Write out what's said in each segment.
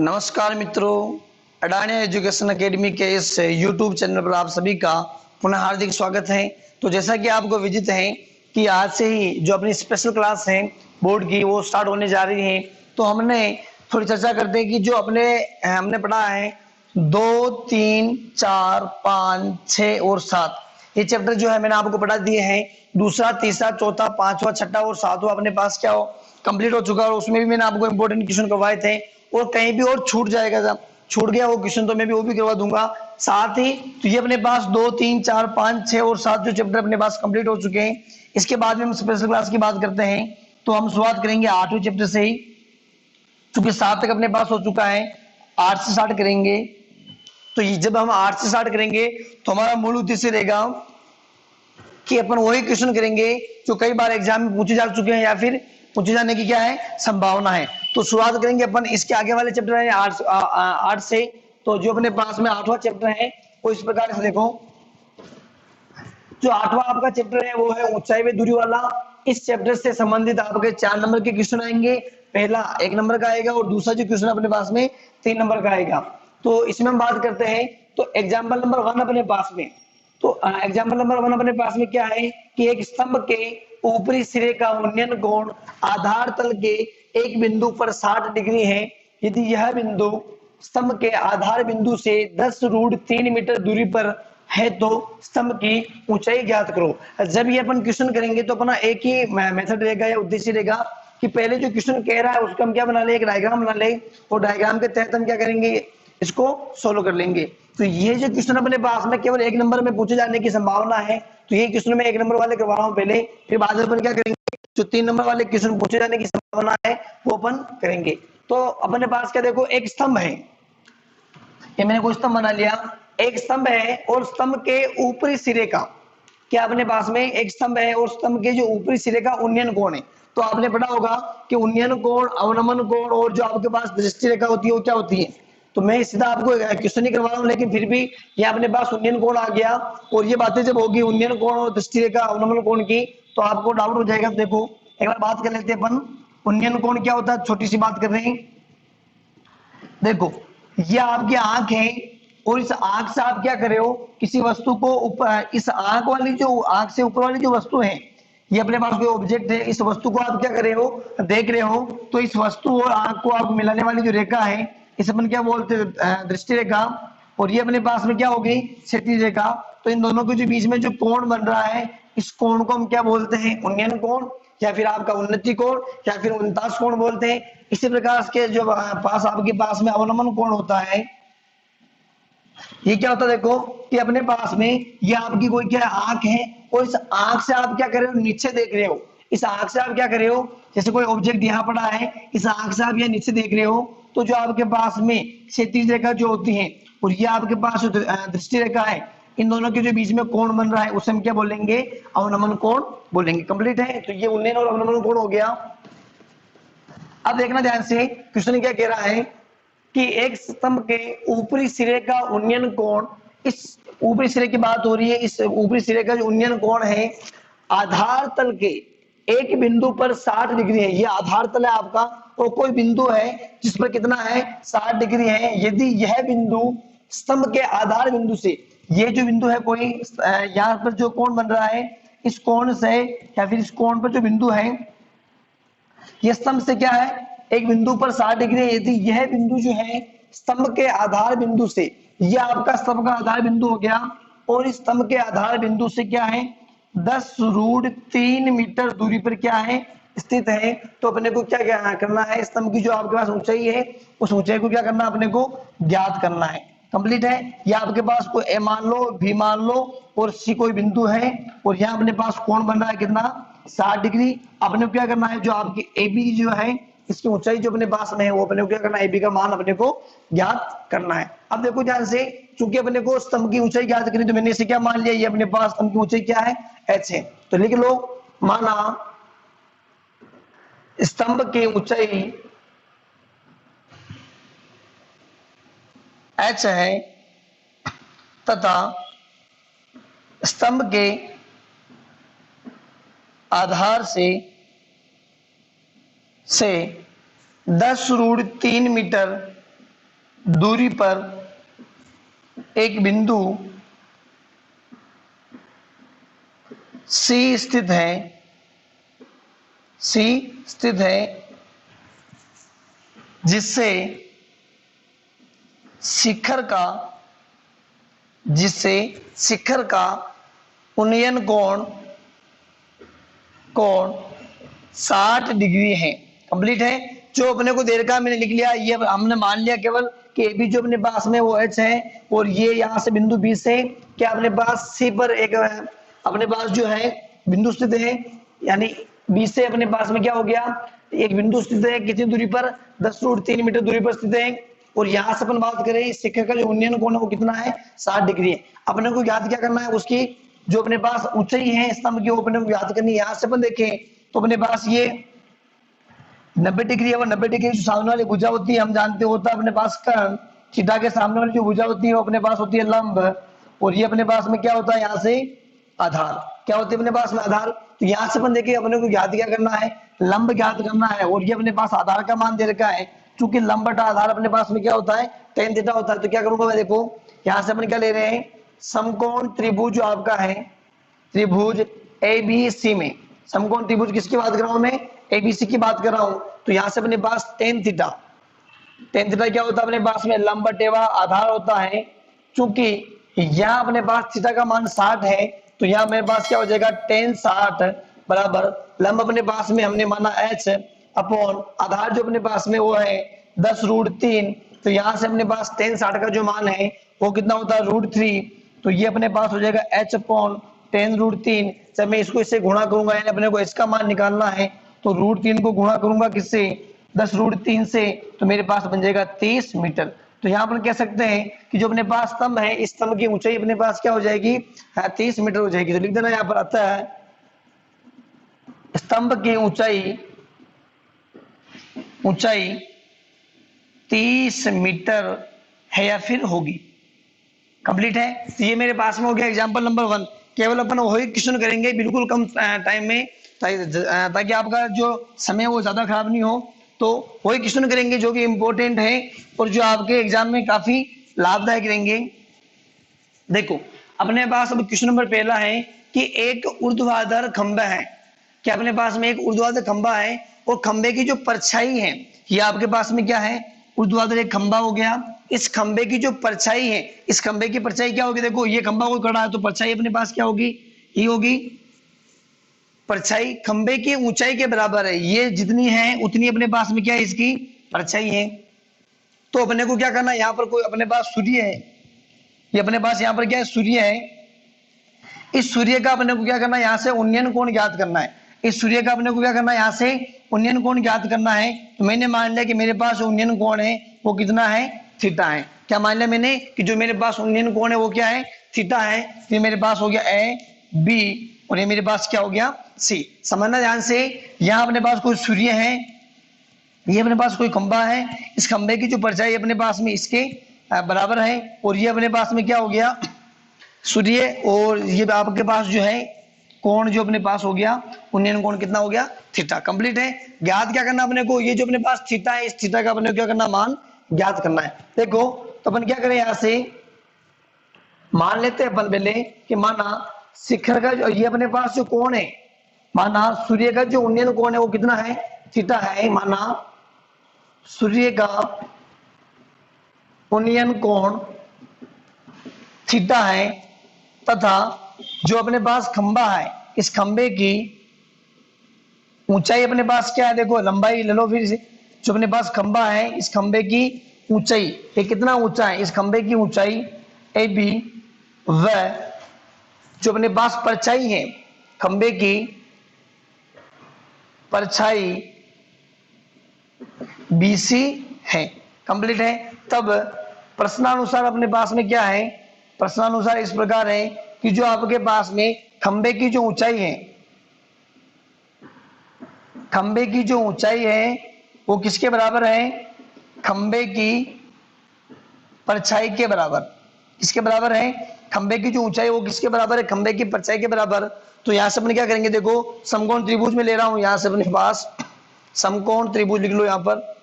नमस्कार मित्रों, Adani education academy के इस यूट्यूब चैनल पर आप सभी का पुनः हार्दिक स्वागत है। तो जैसा कि आपको विदित है कि आज से ही जो अपनी स्पेशल क्लास है बोर्ड की वो स्टार्ट होने जा रही है। तो हमने थोड़ी चर्चा करते हैं कि जो हमने पढ़ा है 2, 3, 4, 5, 6 और 7 ये चैप्टर जो है मैंने आपको पढ़ा दिए हैं। दूसरा, तीसरा, चौथा, पांचवा, छठा और सातवां अपने पास क्या हो कंप्लीट हो चुका है और उसमें भी मैंने आपको इंपॉर्टेंट क्वेश्चन करवाए थे। और कहीं भी और छूट जाएगा, जब छूट गया वो क्वेश्चन तो मैं भी वो भी करवा दूंगा साथ ही। तो ये अपने पास 2, 3, 4, 5, 6 और 7 जो चैप्टर अपने पास कंप्लीट हो चुके हैं। इसके बाद में हम स्पेशल क्लास की बात करते हैं। तो हम शुरुआत करेंगे 8वें चैप्टर से ही, क्योंकि 7 तक अपने पास हो चुका है। 8 से स्टार्ट करेंगे। तो जब हम 8 से स्टार्ट करेंगे तो हमारा मूल उद्देश्य रहेगा कि अपन वही क्वेश्चन करेंगे जो कई बार एग्जाम में पूछे जा चुके हैं या फिर पूछे जाने की क्या है संभावना है। तो शुरुआत करेंगे अपन इसके आगे वाले चैप्टर है 8 से। तो जो अपने पास में 8वां चैप्टर है वो इस प्रकार से देखो। जो 8वां आपका चैप्टर है वो है ऊंचाई व दूरी वाला। इस चैप्टर से संबंधित आपके 4 नंबर के क्वेश्चन आएंगे। पहला 1 नंबर का आएगा और दूसरा जो क्वेश्चन अपने पास में 3 नंबर का आएगा। तो इसमें हम बात करते हैं। तो एग्जाम्पल नंबर 1 अपने पास में, तो एग्जाम्पल नंबर 1 अपने पास में क्या है कि एक स्तंभ के ऊपरी सिरे का उन्नयन कोण आधार तल के एक बिंदु पर 60 डिग्री है। यदि यह बिंदु स्तंभ के आधार बिंदु से 10√3 मीटर दूरी पर है तो स्तंभ की ऊंचाई ज्ञात करो। जब ये अपन क्वेश्चन करेंगे तो अपना एक ही मेथड रहेगा या उद्देश्य रहेगा कि पहले जो क्वेश्चन कह रहा है उसका हम क्या बना ले, एक डायग्राम बना ले और डायग्राम के तहत हम क्या करेंगे, इसको सोल्व कर लेंगे। तो ये जो क्वेश्चन अपने पास में केवल 1 नंबर में पूछे जाने की संभावना है। तो ये क्वेश्चन में 1 नंबर वाले करवा रहा हूं पहले, फिर बाद में अपन क्या करेंगे जो 3 नंबर वाले क्वेश्चन पूछे जाने की संभावना है वो अपन करेंगे। तो अपने पास क्या देखो, एक स्तंभ है, ये मैंने कोई स्तंभ बना लिया। एक स्तंभ है और स्तंभ के ऊपरी सिरे का क्या अपने पास में एक स्तंभ है और स्तंभ के जो ऊपरी सिरे का उन्नयन कोण है। तो आपने पढ़ा होगा कि उन्नयन कोण, अवनमन कोण और जो आपके पास दृष्टि रेखा होती है वो क्या होती है। तो मैं सीधा आपको क्वेश्चन ही करवा रहा हूँ, लेकिन फिर भी ये अपने पास उन्नयन कोण आ गया। और ये बातें जब होगी उन्नयन कोण और दृष्टि रेखा अवनमन कोण की तो आपको डाउट हो जाएगा। देखो एक बार बात कर लेते हैं अपन, उन्नयन कोण क्या होता है, छोटी सी बात कर रहे हैं। देखो ये आपकी आंख है और इस आंख से आप क्या कर रहे हो, किसी वस्तु को ऊपर, इस आंख वाली जो आंख से ऊपर वाली जो वस्तु है ये अपने पास कोई ऑब्जेक्ट है, इस वस्तु को आप क्या कर रहे हो, देख रहे हो। तो इस वस्तु और आंख को आप मिलाने वाली जो रेखा है इसे अपन क्या बोलते हैं, दृष्टि रेखा। और ये अपने पास में क्या होगी, क्षैतिज रेखा। तो इन दोनों के जो बीच में जो कोण बन रहा है इस कोण को हम क्या बोलते हैं, उन्नयन कोण या फिर आपका उन्नति कोण या फिर उनतास कोण बोलते हैं। इसी प्रकार के जो पास आपके पास में अवनमन कोण होता है, ये क्या होता है देखो कि अपने पास में ये आपकी कोई क्या आंख है और इस आंख से आप क्या कर रहे हो, नीचे देख रहे हो। इस आंख से आप क्या कर रहे हो, जैसे कोई ऑब्जेक्ट यहाँ पड़ा है, इस आंख से आप ये नीचे देख रहे हो। तो जो आपके पास में क्षैतिज रेखा जो होती है और ये आपके पास दृष्टि रेखा है, इन दोनों के जो बीच में कोण बन रहा है उसे हम क्या बोलेंगे, अवनमन कोण बोलेंगे। कंप्लीट है। तो ये उन्नयन और अवनमन कोण हो गया। अब देखना ध्यान से, क्वेश्चन क्या कह रहा है कि एक स्तंभ के ऊपरी सिरे का उन्नयन कोण, इस ऊपरी सिरे की बात हो रही है, इस ऊपरी सिरे का जो उन्नयन कोण है आधार तल के एक बिंदु पर 60 डिग्री है। ये आधार तल है आपका और कोई बिंदु है जिस पर कितना है, 60 डिग्री है। यदि यह बिंदु स्तंभ के आधार बिंदु से, ये जो बिंदु है कोई यहाँ पर जो कोण बन रहा है इस कोण से या फिर इस कोण पर जो बिंदु है ये स्तंभ से क्या है, एक बिंदु पर 60 डिग्री है। यदि यह बिंदु जो है स्तंभ के आधार बिंदु से, यह आपका स्तंभ का आधार बिंदु हो गया और इस स्तंभ के आधार बिंदु से क्या है 10√3 मीटर दूरी पर क्या है स्थित है। तो अपने को क्या करना है, स्तंभ की जो आपके पास ऊंचाई है उस ऊंचाई को क्या करना, अपने को ज्ञात करना है। कंप्लीट है। या आपके पास कोई ए मान लो, बी मान लो और सी कोई बिंदु है और यहाँ अपने पास कोण बन रहा है कितना, 60 डिग्री। अपने को क्या करना है, जो आपकी ए बी जो है इसकी ऊंचाई जो अपने पास में है वो अपने को क्या करना है, ए बी का मान अपने को ज्ञात करना है। अब देखो ध्यान से, चूंकि अपने को स्तंभ की ऊंचाई ज्ञात करी तो मैंने इसे क्या मान लिया, ये अपने पास स्तंभ की ऊंचाई क्या है, एच है। तो लिख लो, माना स्तंभ की ऊंचाई एच है तथा स्तंभ के आधार से 10√3 मीटर दूरी पर एक बिंदु सी स्थित है, सी स्थित है, जिससे शिखर का, जिससे शिखर का उन्नयन कोण 60 डिग्री है। कंप्लीट है। जो अपने को देर का मैंने लिख लिया, ये हमने मान लिया केवल कि ए बी जो अपने पास में वो एच है, और ये यहाँ से बिंदु बी से क्या अपने पास सी पर एक अपने पास जो है बिंदु स्थित है, यानी बी से अपने पास में क्या हो गया, एक बिंदु स्थित है कितनी दूरी पर, 10√3 मीटर दूरी पर स्थित है। और यहाँ से अपन बात करें इस शिखर का जो उन्नयन कोण है वो कितना है, 60 डिग्री है। अपने को याद क्या करना है, उसकी जो अपने पास ऊंचाई है स्तंभ की वो अपने को याद करनी है। यहाँ से अपन देखें तो अपने पास ये 90 डिग्री है, और 90 डिग्री जो सामने वाली भुजा होती है हम जानते होता है अपने पास कर्ण, थीटा के सामने वाली जो भुजा होती है वो अपने पास होती है लंब, और ये अपने पास में क्या होता है यहाँ से आधार, क्या होती है अपने पास में आधार। तो यहाँ से अपन देखिए अपने को ज्ञात क्या करना है, लंब ज्ञात करना है, और ये अपने पास आधार का मान दे रखा है। चूंकि लंब बटा आधार अपने पास में क्या होता है, tan थीटा होता है। तो क्या करूंगा मैं, देखो यहाँ से अपन क्या ले रहे हैं, समकोण त्रिभुज जो आपका है, त्रिभुज एबीसी में, समकोण त्रिभुज किसकी बात कर रहा हूं मैं, एबीसी की बात कर रहा हूं। तो यहां से अपने पास tan थीटा, tan थीटा क्या होता है अपने पास में, लंब बटेवा आधार होता है। चूंकि यहां अपने पास थीटा का मान 60 है, तो यहां मेरे पास क्या हो जाएगा, tan 60 बराबर लंब अपने पास में हमने माना h अपॉन आधार जो अपने पास में वो है 10√3। तो यहां से अपने पास tan 60 का जो मान है वो कितना होता है, √3। तो ये अपने पास हो जाएगा h अपॉन tan√3। जब मैं इसको इससे गुणा करूंगा, यानी अपने को इसका मान निकालना है, तो √3 को गुणा करूंगा किससे, 10√3 से, तो मेरे पास बन जाएगा 30 मीटर। तो यहाँ पर कह सकते हैं कि जो अपने पास स्तंभ है, इस स्तंभ की ऊंचाई अपने पास क्या हो जाएगी, 30 मीटर हो जाएगी। तो लिख देना, यहाँ पर आता है स्तंभ की ऊंचाई 30 मीटर है या फिर होगी। कंप्लीट है। तो ये मेरे पास में हो गया एग्जांपल नंबर 1। केवल अपन वही क्वेश्चन करेंगे बिल्कुल कम टाइम में, ताकि आपका जो समय वो ज्यादा खराब नहीं हो। तो वही क्वेश्चन करेंगे जो कि इंपॉर्टेंट है और जो आपके एग्जाम में काफी लाभदायक रहेंगे। देखो अपने पास अब क्वेश्चन नंबर पहला है कि एक ऊर्ध्वाधर खंबा है, कि अपने पास में एक ऊर्ध्वाधर खंबा है, और खंबे की जो परछाई है, ये आपके पास में क्या है, ऊर्ध्वाधर एक खंबा हो गया। इस खंबे की जो परछाई है, इस खंबे की परछाई क्या होगी, देखो ये खंबा कोई खड़ा है तो परछाई अपने पास क्या होगी, ये होगी परछाई खंबे की ऊंचाई के बराबर है। ये जितनी है उतनी अपने पास में क्या है, इसकी परछाई है। तो अपने को क्या करना है, यहाँ पर कोई अपने पास सूर्य है, ये अपने पास यहाँ पर क्या है, सूर्य है। इस सूर्य का अपने को क्या करना है, यहाँ से उन्नयन कोण ज्ञात करना है। इस सूर्य का अपने को क्या करना है, यहाँ से उन्नयन कोण ज्ञात करना है। तो मैंने मान लिया कि मेरे पास उन्नयन कोण है वो कितना है, थीटा है। क्या मान लिया मैंने कि जो मेरे पास उन्नयन कोण है वो क्या है, थीटा है। ये मेरे पास हो गया ए बी, और ये मेरे पास क्या हो गया, सी। समझना ध्यान से, यहाँ अपने पास कोई सूर्य है, ये अपने पास कोई खंबा है, इस खंबे की जो परछाई अपने पास में इसके बराबर है, और ये अपने पास में क्या हो गया, सूर्य, और ये आपके पास जो है कोण जो अपने पास हो गया, उन्नयन कोण कितना हो गया, थीटा। कंप्लीट है। ज्ञात क्या करना अपने को, ये जो अपने पास थीटा है, इस थीटा का अपने को क्या करना, मान ज्ञात करना है। देखो तो अपन क्या करें, यहां से मान लेते हैं अपन पहले कि माना शिखर का जो ये अपने पास जो कोण है, माना सूर्य का जो उन्नयन कोण है वो कितना है, थीटा है। माना सूर्य का उन्नयन कोण थीटा है, तथा जो अपने पास खंबा है, इस खंबे की ऊंचाई अपने पास क्या है, देखो लंबाई ले लो फिर से। जो अपने पास खंबा है, इस खंबे की ऊंचाई, ये कितना ऊंचा है, इस खंबे की ऊंचाई ए बी, व जो अपने पास परछाई है, खंबे की परछाई बीसी है। कंप्लीट है। तब प्रश्नानुसार अपने पास में क्या है, प्रश्नानुसार इस प्रकार है कि जो आपके पास में खंबे की जो ऊंचाई है, खंबे की जो ऊंचाई है वो किसके बराबर है, खंबे की परछाई के बराबर। किसके बराबर है, खंबे की जो ऊंचाई वो किसके बराबर है, खंबे की परछाई के बराबर। तो यहां से अपन क्या करेंगे, देखो समकोण त्रिभुज में ले रहा हूं, यहां से अपने पास समकोण त्रिभुज लिख लो, यहां पर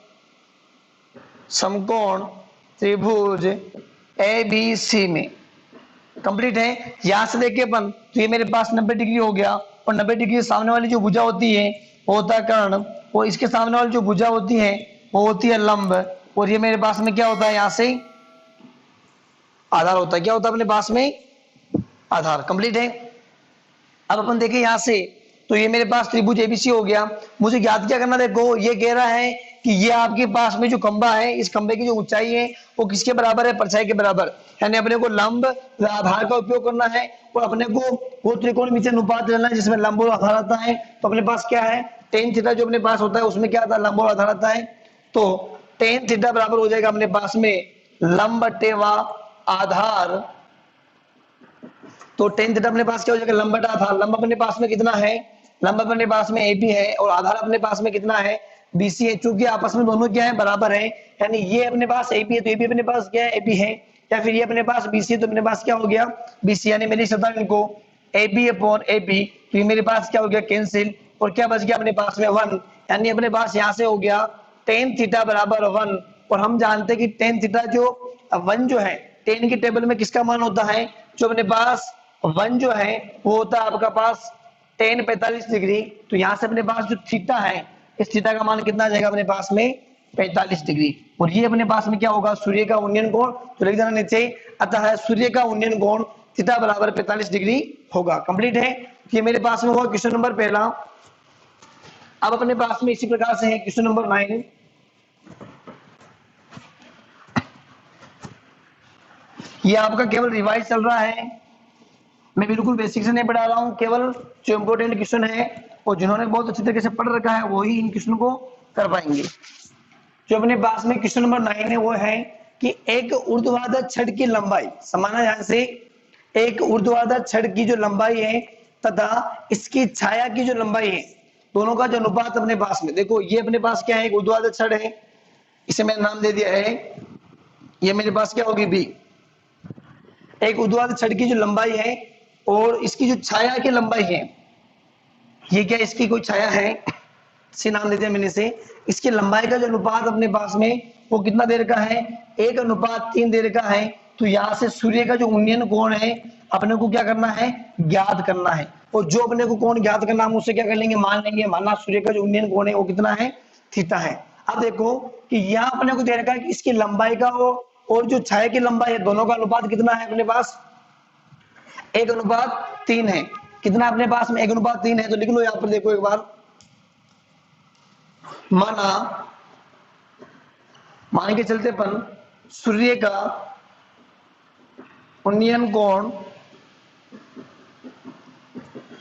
समकोण त्रिभुज ए बी सी में। कंप्लीट है। यहां से देखिए अपन, तो ये मेरे पास 90 डिग्री हो गया, और 90 डिग्री के सामने वाली जो भुजा होती है वो होता है कर्ण, और इसके सामने वाली जो भुजा होती है वो होती है लंब, और ये मेरे पास में क्या होता है, यहां से आधार होता है। क्या होता है अपने पास में, आधार। कंप्लीट है। अब अपन देखें यहां से, तो ये मेरे पास त्रिभुज एबीसी हो गया। मुझे ज्ञात क्या करना, देखो ये कह रहा है कि ये आपके पास में जो खंबा है, इस खंबे की जो ऊंचाई है वो किसके बराबर है, परछाई के बराबर। यानी अपने को लंब व आधार का उपयोग करना है, और अपने को वो त्रिकोणमितीय अनुपात लेना है जिसमें लंब और आधार आता है। तो अपने पास क्या है, टेन थीटा जो अपने पास होता है उसमें क्या आता है, लंब और आधार आता है। तो टेन थीटा बराबर हो जाएगा अपने पास में लंब बटे व आधार। तो टेन थीटा अपने पास क्या हो जाएगा, लंब बटा आधार। लंब अपने पास में कितना है, लंब अपने पास में एबी है, और आधार अपने पास में कितना है, बीसी है। चूंकि आपस में दोनों क्या है, बराबर है, यानी ये अपने पास एबी है तो एबी अपने पास क्या है, एबी है, या फिर ये अपने पास बीसी है तो अपने पास क्या हो गया, बीसी। यानी मेरी शब्द इनको एबी अपॉन एबी, तो ये मेरे पास क्या हो गया, कैंसिल, और क्या बच गया अपने पास में 1। यानी अपने पास यहाँ से हो गया टेन थीटा बराबर 1। और हम जानते हैं कि टेन थीटा जो 1 जो है, टेन की टेबल में किसका मान होता है, जो अपने पास 1 जो है वो होता है आपका पास टेन 45 डिग्री। तो यहां से अपने पास जो थीटा है, इस थीटा का मान कितना आ जाएगा अपने पास में, 45 डिग्री। और ये अपने पास में क्या होगा, सूर्य का उन्नयन कोण। तो लिख देना नीचे, अतः सूर्य का उन्नयन कोण थीटा बराबर 45 डिग्री होगा। कंप्लीट है। ये मेरे पास में हुआ क्वेश्चन नंबर पहला। अब अपने पास में इसी प्रकार से है क्वेश्चन नंबर 9। ये आपका केवल रिवाइज चल रहा है, मैं बिल्कुल बेसिक से नहीं पढ़ा रहा हूं, केवल जो इंपोर्टेंट क्वेश्चन है और जिन्होंने बहुत अच्छी तरीके से पढ़ रखा है वही इन क्वेश्चन को कर पाएंगे। जो अपने पास में क्वेश्चन नंबर 9 है वो है कि एक ऊर्ध्वाधर छड़ की लंबाई, समाना ध्यान से, एक ऊर्ध्वाधर छड़ की जो लंबाई है तथा इसकी छाया की जो लंबाई है, दोनों का जो अनुपात अपने पास में, देखो ये अपने पास क्या है, एक ऊर्ध्वाधर छड़ है, इसे मैंने नाम दे दिया है, ये मेरे पास क्या होगी बी। एक ऊर्ध्वाधर छड़ की जो लंबाई है और इसकी जो छाया की लंबाई है, ये क्या इसकी कोई छाया है, इसे नाम देते हैं मैंने से। इसकी लंबाई का जो अनुपात अपने पास में वो कितना दे रखा है, 1:3 दे रखा है। तो यहाँ से सूर्य का जो उन्नयन कोण है अपने को क्या करना है, ज्ञात करना है। और जो अपने को कोण ज्ञात करना हम उससे क्या कर लेंगे, मान लेंगे, माना सूर्य का जो उन्नयन कोण है वो कितना है, थीटा है। अब देखो कि यहाँ अपने को दे रखा है कि इसकी लंबाई का और जो छाया की लंबाई है दोनों का अनुपात कितना है अपने पास, 1:3 है। कितना अपने पास में 1:3 है। तो लिख लो यहां पर, देखो एक बार, मान के चलते अपन सूर्य का उन्नयन कोण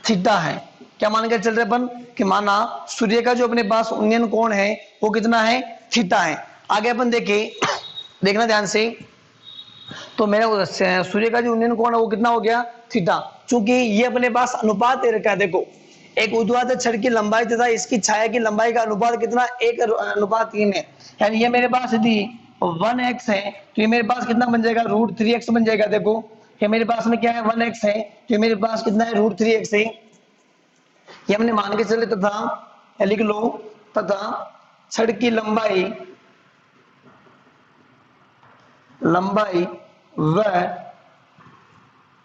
थीटा है। क्या मान के चल रहे अपन कि माना सूर्य का जो अपने पास उन्नयन कोण है वो कितना है, थीटा है। आगे अपन देखे, देखना ध्यान से, तो मेरा सूर्य का जो उन्नयन कोण है वो कितना हो गया, थीटा। चूंकि ये अपने पास अनुपात दे रखा है, देखो एक ऊर्ध्वाधर छड़ की लंबाई तथा इसकी छाया की लंबाई का अनुपात कितना, 1:3 है। यानी ये मेरे पास यदि 1x है तो ये मेरे पास कितना बन जाएगा, √3x बन जाएगा। देखो ये मेरे पास में क्या है, 1x है, तो ये मेरे पास कितना है, √3x है। ये हमने मान के चले तथा लिख लो, तथा छड़ की लंबाई व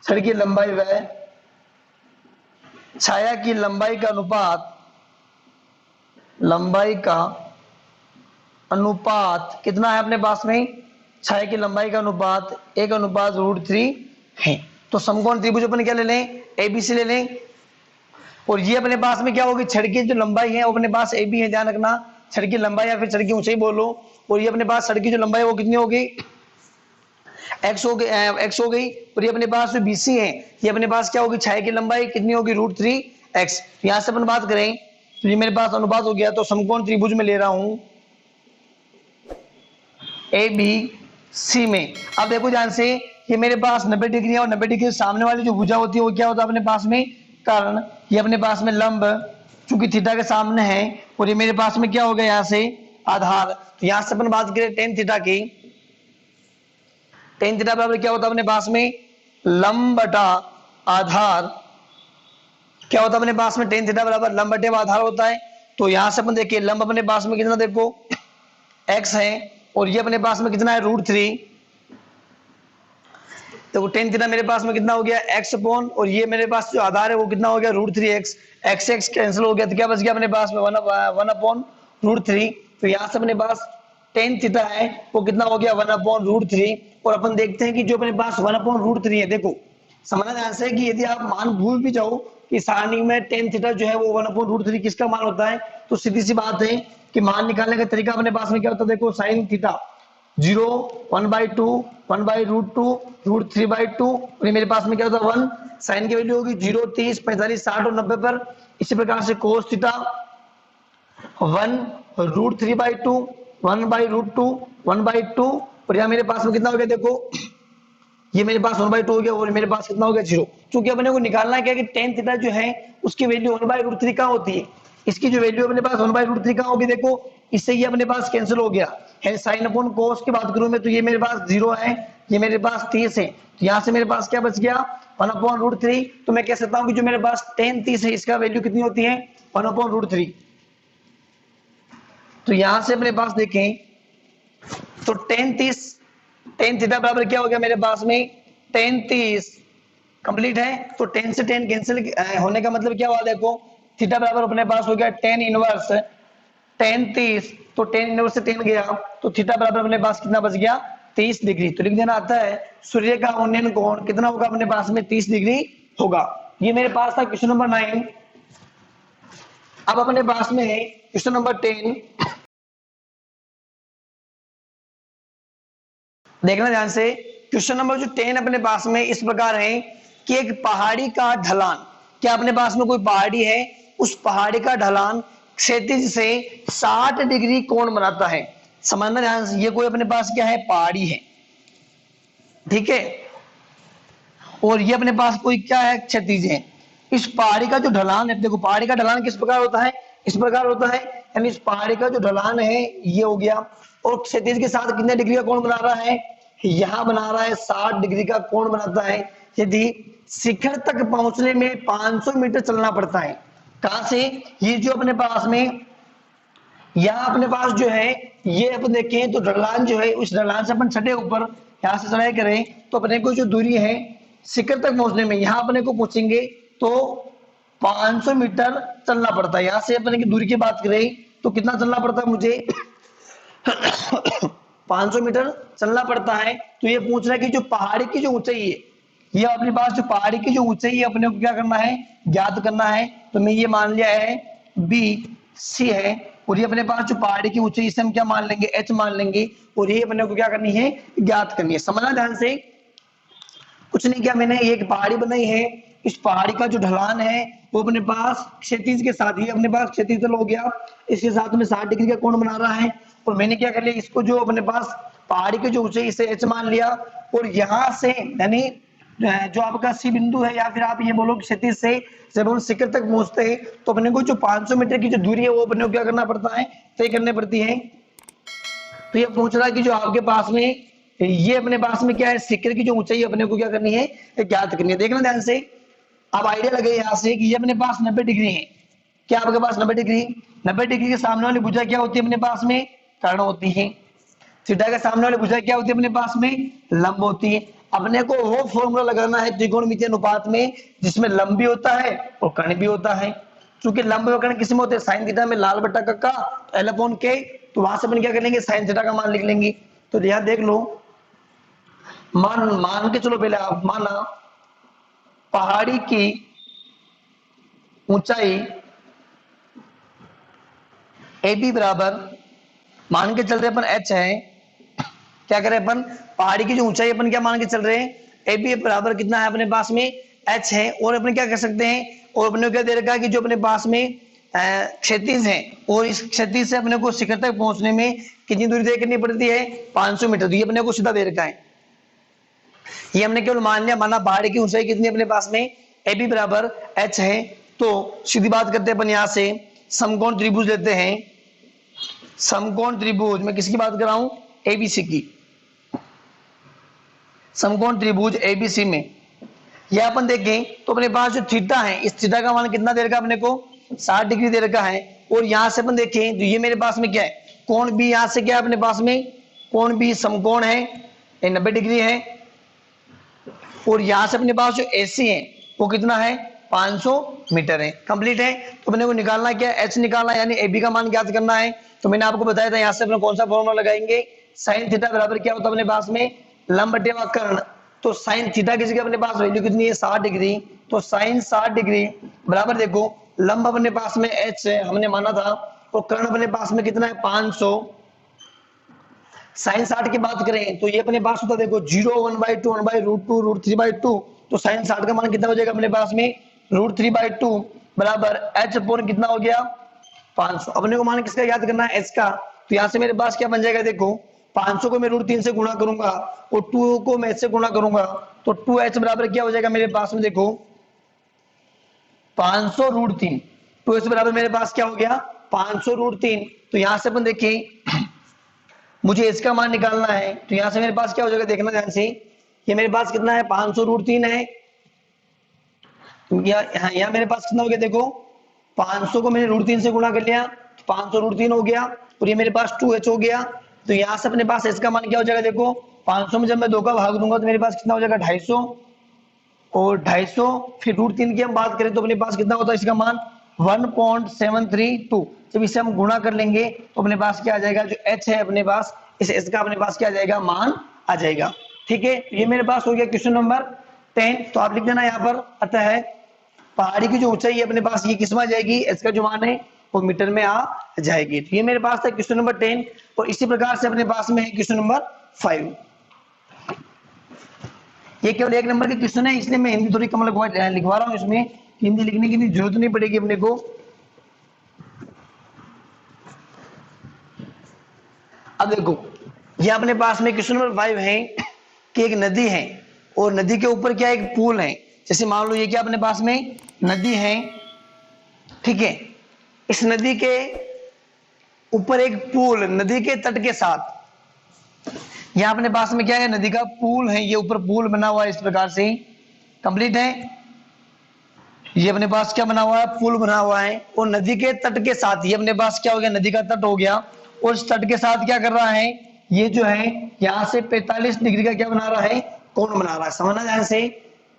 छड़ की लंबाई व छाया की लंबाई का अनुपात कितना है अपने पास में, छाया की लंबाई का अनुपात 1:√3 है। तो समकोण त्रिभुज अपन क्या ले लें, एबीसी ले लें। और ये अपने पास में क्या होगी, छड़ की जो लंबाई है वो अपने पास एबी है, ध्यान रखना, छड़ की लंबाई या फिर छड़ की ऊंचाई बोलो। और ये अपने पास छड़ की जो लंबाई है वो कितनी होगी, एक्स हो गई। और ये अपने पास जो बीसी है ये अपने पास क्या होगी, छाया की लंबाई कितनी होगी, √3x। यहां से अपन बात करें तो ये मेरे पास अनुपात हो गया। तो समकोण त्रिभुज में ले रहा हूं ए बी सी में। अब देखो ध्यान से, ये मेरे पास 90 डिग्री है और 90 डिग्री सामने वाली जो भुजा होती है वो क्या होता है अपने पास में, कर्ण। ये अपने पास में लंब चूंकि थीटा के सामने है, और ये मेरे पास में क्या हो गया यहाँ से, आधार। तो यहां से अपन बात करें टेन थीटा की, टेन थीटा बराबर क्या होता है अपने पास में, लंब बटा आधार। क्या होता है अपने पास में, टेन थीटा बराबर लंब बटे आधार होता है। तो यहां से अपन देखिए लंब अपने पास में कितना, देखो x है और ये अपने पास में कितना है √3। तो tan थीटा मेरे पास में कितना हो गया x अपॉन, और ये मेरे पास जो आधार है वो कितना हो गया √3x। x कैंसिल हो गया तो क्या बच गया अपने पास में 1 अपॉन √3। तो यहाँ से अपने पास tan थीटा है वो कितना हो गया 1 अपॉन √3। और अपन देखते हैं कि जो अपने पास 1 अपॉन √3 है, देखो समझना ध्यान से कि यदि आप मान भूल भी जाओ कि सारणी में tan थीटा जो है वो 1 अपॉन √3 किसका मान होता है, तो सीधी सी बात है कि मान निकालने का तरीका अपने पास में क्या होता है, देखो sin थीटा 0 1/2 1/√2 √3/2, और ये मेरे पास में क्या होता है 1। साइन की वैल्यू होगी 0 30 45 60 और 90 पर। इसी प्रकार से cos थीटा 1 √3/2 1/√2 1/2, और यहाँ मेरे पास में कितना हो गया, देखो ये मेरे पास 1/2 हो गया और मेरे पास कितना हो गया 0। क्योंकि अपने को निकालना है क्या कि tan थीटा जो है उसकी वैल्यू 1/√3 कहाँ होती है, इसकी जो वैल्यू अपने पास 1/√3 कहाँ होगी, देखो इससे ये अपने पास कैंसिल हो गया है। साइन अपॉन कोस की बात करूं मैं तो ये मेरे पास 0 है, ये मेरे पास 30 है, तो यहाँ से मेरे पास क्या बच गया 1/√3। तो मैं कह सकता हूँ कि जो मेरे पास tan 30 है इसका वैल्यू कितनी होती है 1/√3। तो यहां से अपने पास देखें तो tan थीटा बराबर क्या हो गया मेरे पास में tan 30 कंप्लीट है। तो tan से tan कैंसिल होने का मतलब क्या हुआ, देखो थीटा बराबर अपने पास हो गया tan इनवर्स tan 30। तो tan इनवर्स से tan गया तो थीटा बराबर अपने पास कितना बच गया 30 डिग्री। तो लिख देना आता है सूर्य का उन्नयन कोण कितना होगा अपने पास में 30 डिग्री होगा। ये मेरे पास था क्वेश्चन नंबर 9। अब अपने पास में है क्वेश्चन नंबर 10। देखना ध्यान से, क्वेश्चन नंबर जो 10 अपने पास में इस प्रकार है कि एक पहाड़ी का ढलान, क्या अपने पास में कोई पहाड़ी है, उस पहाड़ी का ढलान क्षैतिज से 60 डिग्री कोण बनाता है। समझना ध्यान से, ये कोई अपने पास क्या है पहाड़ी है, ठीक है, और ये अपने पास कोई क्या है क्षैतिज है। इस पहाड़ी का जो ढलान है, देखो पहाड़ी का ढलान किस प्रकार होता है, इस प्रकार होता है, यानी इस पहाड़ी का जो ढलान है ये हो गया, और क्षैतिज के साथ कितने डिग्री का कोण बना रहा है, यहां बना रहा है 60 डिग्री का कोण बनाता है। यदि शिखर तक पहुंचने में 500 मीटर चलना पड़ता है, कहां से, ये जो अपने पास में यहाँ अपने पास जो है ये अपन देखें तो ढलान जो है उस ढलान से अपन चढ़े ऊपर, यहाँ से चढ़ाई करें तो अपने को जो दूरी है शिखर तक पहुंचने में, यहाँ अपने को पहुंचेंगे तो 500 मीटर चलना पड़ता है। यहाँ से अपने की दूरी की बात करें तो कितना चलना पड़ता है मुझे 500 मीटर चलना पड़ता है। तो ये पूछ रहा है कि जो पहाड़ी की जो ऊंचाई है, ये अपने पास जो पहाड़ी की जो ऊंचाई है अपने को क्या करना है ज्ञात करना है। तो मैं ये मान लिया है BC है, और ये अपने पास जो पहाड़ी की ऊंचाई इसे हम क्या मान लेंगे H मान लेंगे, और ये अपने को क्या करनी है ज्ञात करनी है। समझना ध्यान से, कुछ नहीं किया मैंने, ये एक पहाड़ी बनाई है, इस पहाड़ी का जो ढलान है वो अपने पास क्षैतिज के साथ, ये अपने पास क्षैतिज हो गया, इसके साथ में 60 डिग्री का कोण बना रहा है। और मैंने क्या कर लिया, इसको जो अपने पास पहाड़ी के जो ऊंचाई इसे H मान लिया, और यहां से यानी जो आपका C बिंदु है, या फिर आप ये बोलो क्षैतिज से जब हम शिखर तक पहुंचते हैं तो अपने को जो 500 मीटर की जो दूरी है वो अपने को क्या करना पड़ता है तय करनी पड़ती है। तो ये पूछ रहा है कि जो आपके पास में ये अपने पास में क्या है शिखर की जो ऊंचाई अपने को क्या करनी है ज्ञात करनी है। देखना ध्यान से, अब आइडिया लगे यहाँ से कि ये अपने पास 90 डिग्री है, क्या आपके पास 90 डिग्री, 90 डिग्री के सामने वाली भुजा क्या होती है अपने पास में कर्ण होती है, थीटा के सामने वाली भुजा क्या होती है अपने पास में लंब होती है। अपने को वो फॉर्मूला लगाना है त्रिकोणमितीय अनुपात में जिसमें लंब भी होता है और कर्ण भी होता है। क्योंकि लंब और कर्ण किसमें होते हैं, साइन थीटा में लाल बट्टा कक्का L अपॉन K, तो वहां से अपन क्या कर लेंगे साइन थीटा का मान लिख लेंगे। तो यहां देख लो, मान के चलो पहले आप माना पहाड़ी की ऊंचाई AB बराबर मान के चल रहे अपन H है, क्या करें अपन पहाड़ी की जो ऊंचाई अपन क्या मान के चल रहे हैं AB बराबर कितना है अपने पास में H है। और अपन क्या कर सकते हैं, और अपने को क्या दे रखा है कि जो अपने पास में क्षैतिज है, और इस क्षैतिज से अपने को शिखर तक पहुंचने में कितनी दूरी तय करनी पड़ती है 500 मीटर। तो ये अपने को सीधा दे रखा है, ये हमने केवल मान लिया, माना पहाड़ी की ऊंचाई कितनी अपने पास में AB बराबर H है। तो सीधी बात करते हैं अपन यहाँ से समकोण त्रिभुज लेते हैं, समकोण त्रिभुज मैं किसकी बात कर रहा हूं ABC की, समकोण त्रिभुज ABC में यह अपन देखें तो अपने पास जो थीटा है इस थीटा का मान कितना दे रखा अपने को 60 डिग्री दे रखा है। और यहां से अपन देखें तो ये मेरे पास में क्या है कोण B, यहां से क्या है अपने पास में कोण भी समकोण है, ये 90 डिग्री है। और यहां से अपने पास जो AC है वो कितना है, 500 मीटर है। कंप्लीट है। तो अपने को निकालना क्या है, H निकालना है, यानी AB का मान ज्ञात करना है। तो मैंने आपको बताया था यहाँ से अपने कौन सा फॉर्मूला लगाएंगे, साइन थीटा बराबर क्या होता है अपने पास में, लंब बटे कर्ण। तो साइन थीटा की जगह अपने पास वैल्यू कितनी है, 60 डिग्री। तो साइन 60 डिग्री बराबर देखो लंब अपने पास में H है, हमने माना था, और कर्ण अपने पास में कितना है, 500। साइन 60 की बात करें तो ये अपने पास होता देखो 0, 1/2, 1/√2, √3/2। तो साइन 60 का मान कितना हो जाएगा अपने पास में, √3/2 बराबर H अपॉन कितना हो गया, 500। अपने को मान किसका याद करना है, H का। तो यहां से मेरे पास क्या बन जाएगा, देखो 500 को मैं √3 से गुणा करूंगा और 2 को मैं H से गुणा करूंगा, तो 2H बराबर क्या हो जाएगा मेरे पास में, देखो 500 √3। 2H बराबर मेरे पास क्या हो गया, 500 √3। तो यहां से अपन देखिए मुझे इसका मान निकालना है, तो यहां से मेरे पास क्या हो जाएगा, देखना ध्यान से, ये मेरे पास कितना है, 500 √3 है। यहाँ मेरे पास कितना हो गया, देखो 500 को मैंने √3 से गुणा कर लिया, तो 500 √3 हो गया, और ये मेरे पास 2H हो गया। तो यहाँ से अपने पास इसका मान क्या हो जाएगा, देखो 500 में जब मैं 2 का भाग दूंगा तो मेरे पास कितना हो जाएगा, 250, और 250 फिर √3 की हम बात करें तो अपने पास कितना होता है इसका मान, 1.732। जब इसे हम गुणा कर लेंगे तो अपने पास क्या आ जाएगा, जो H है अपने पास, इस H का अपने पास क्या आ जाएगा, मान आ जाएगा। ठीक है, ये मेरे पास हो गया क्वेश्चन नंबर 10। तो आप लिख देना यहाँ पर, अतः है पहाड़ी की जो ऊंचाई है अपने पास ये किस में आ जाएगी, H का जो मान है वो मीटर में आ जाएगी। तो ये मेरे पास था क्वेश्चन नंबर 10। और इसी प्रकार से अपने पास में है क्वेश्चन नंबर 5। ये केवल 1 नंबर के क्वेश्चन है, इसलिए मैं हिंदी थोड़ी कम लिखवा रहा हूँ इसमें, हिंदी लिखने की जरूरत नहीं पड़ेगी अपने को। अब देखो ये अपने पास में क्वेश्चन नंबर 5 है कि एक नदी है और नदी के ऊपर क्या एक पुल है। जैसे मान लो ये क्या अपने पास में नदी है, ठीक है, इस नदी के ऊपर एक पुल, नदी के तट के साथ यहाँ अपने पास में क्या है, नदी का पुल है, ये ऊपर पुल बना हुआ है इस प्रकार से। कंप्लीट है, ये अपने पास क्या बना हुआ है, पुल बना हुआ है, और नदी के तट के साथ ये अपने पास क्या हो गया, नदी का तट हो गया, और इस तट के साथ क्या कर रहा है, ये जो है यहाँ से 45 डिग्री का क्या बना रहा है, कोण बना रहा है। समझना ध्यान से,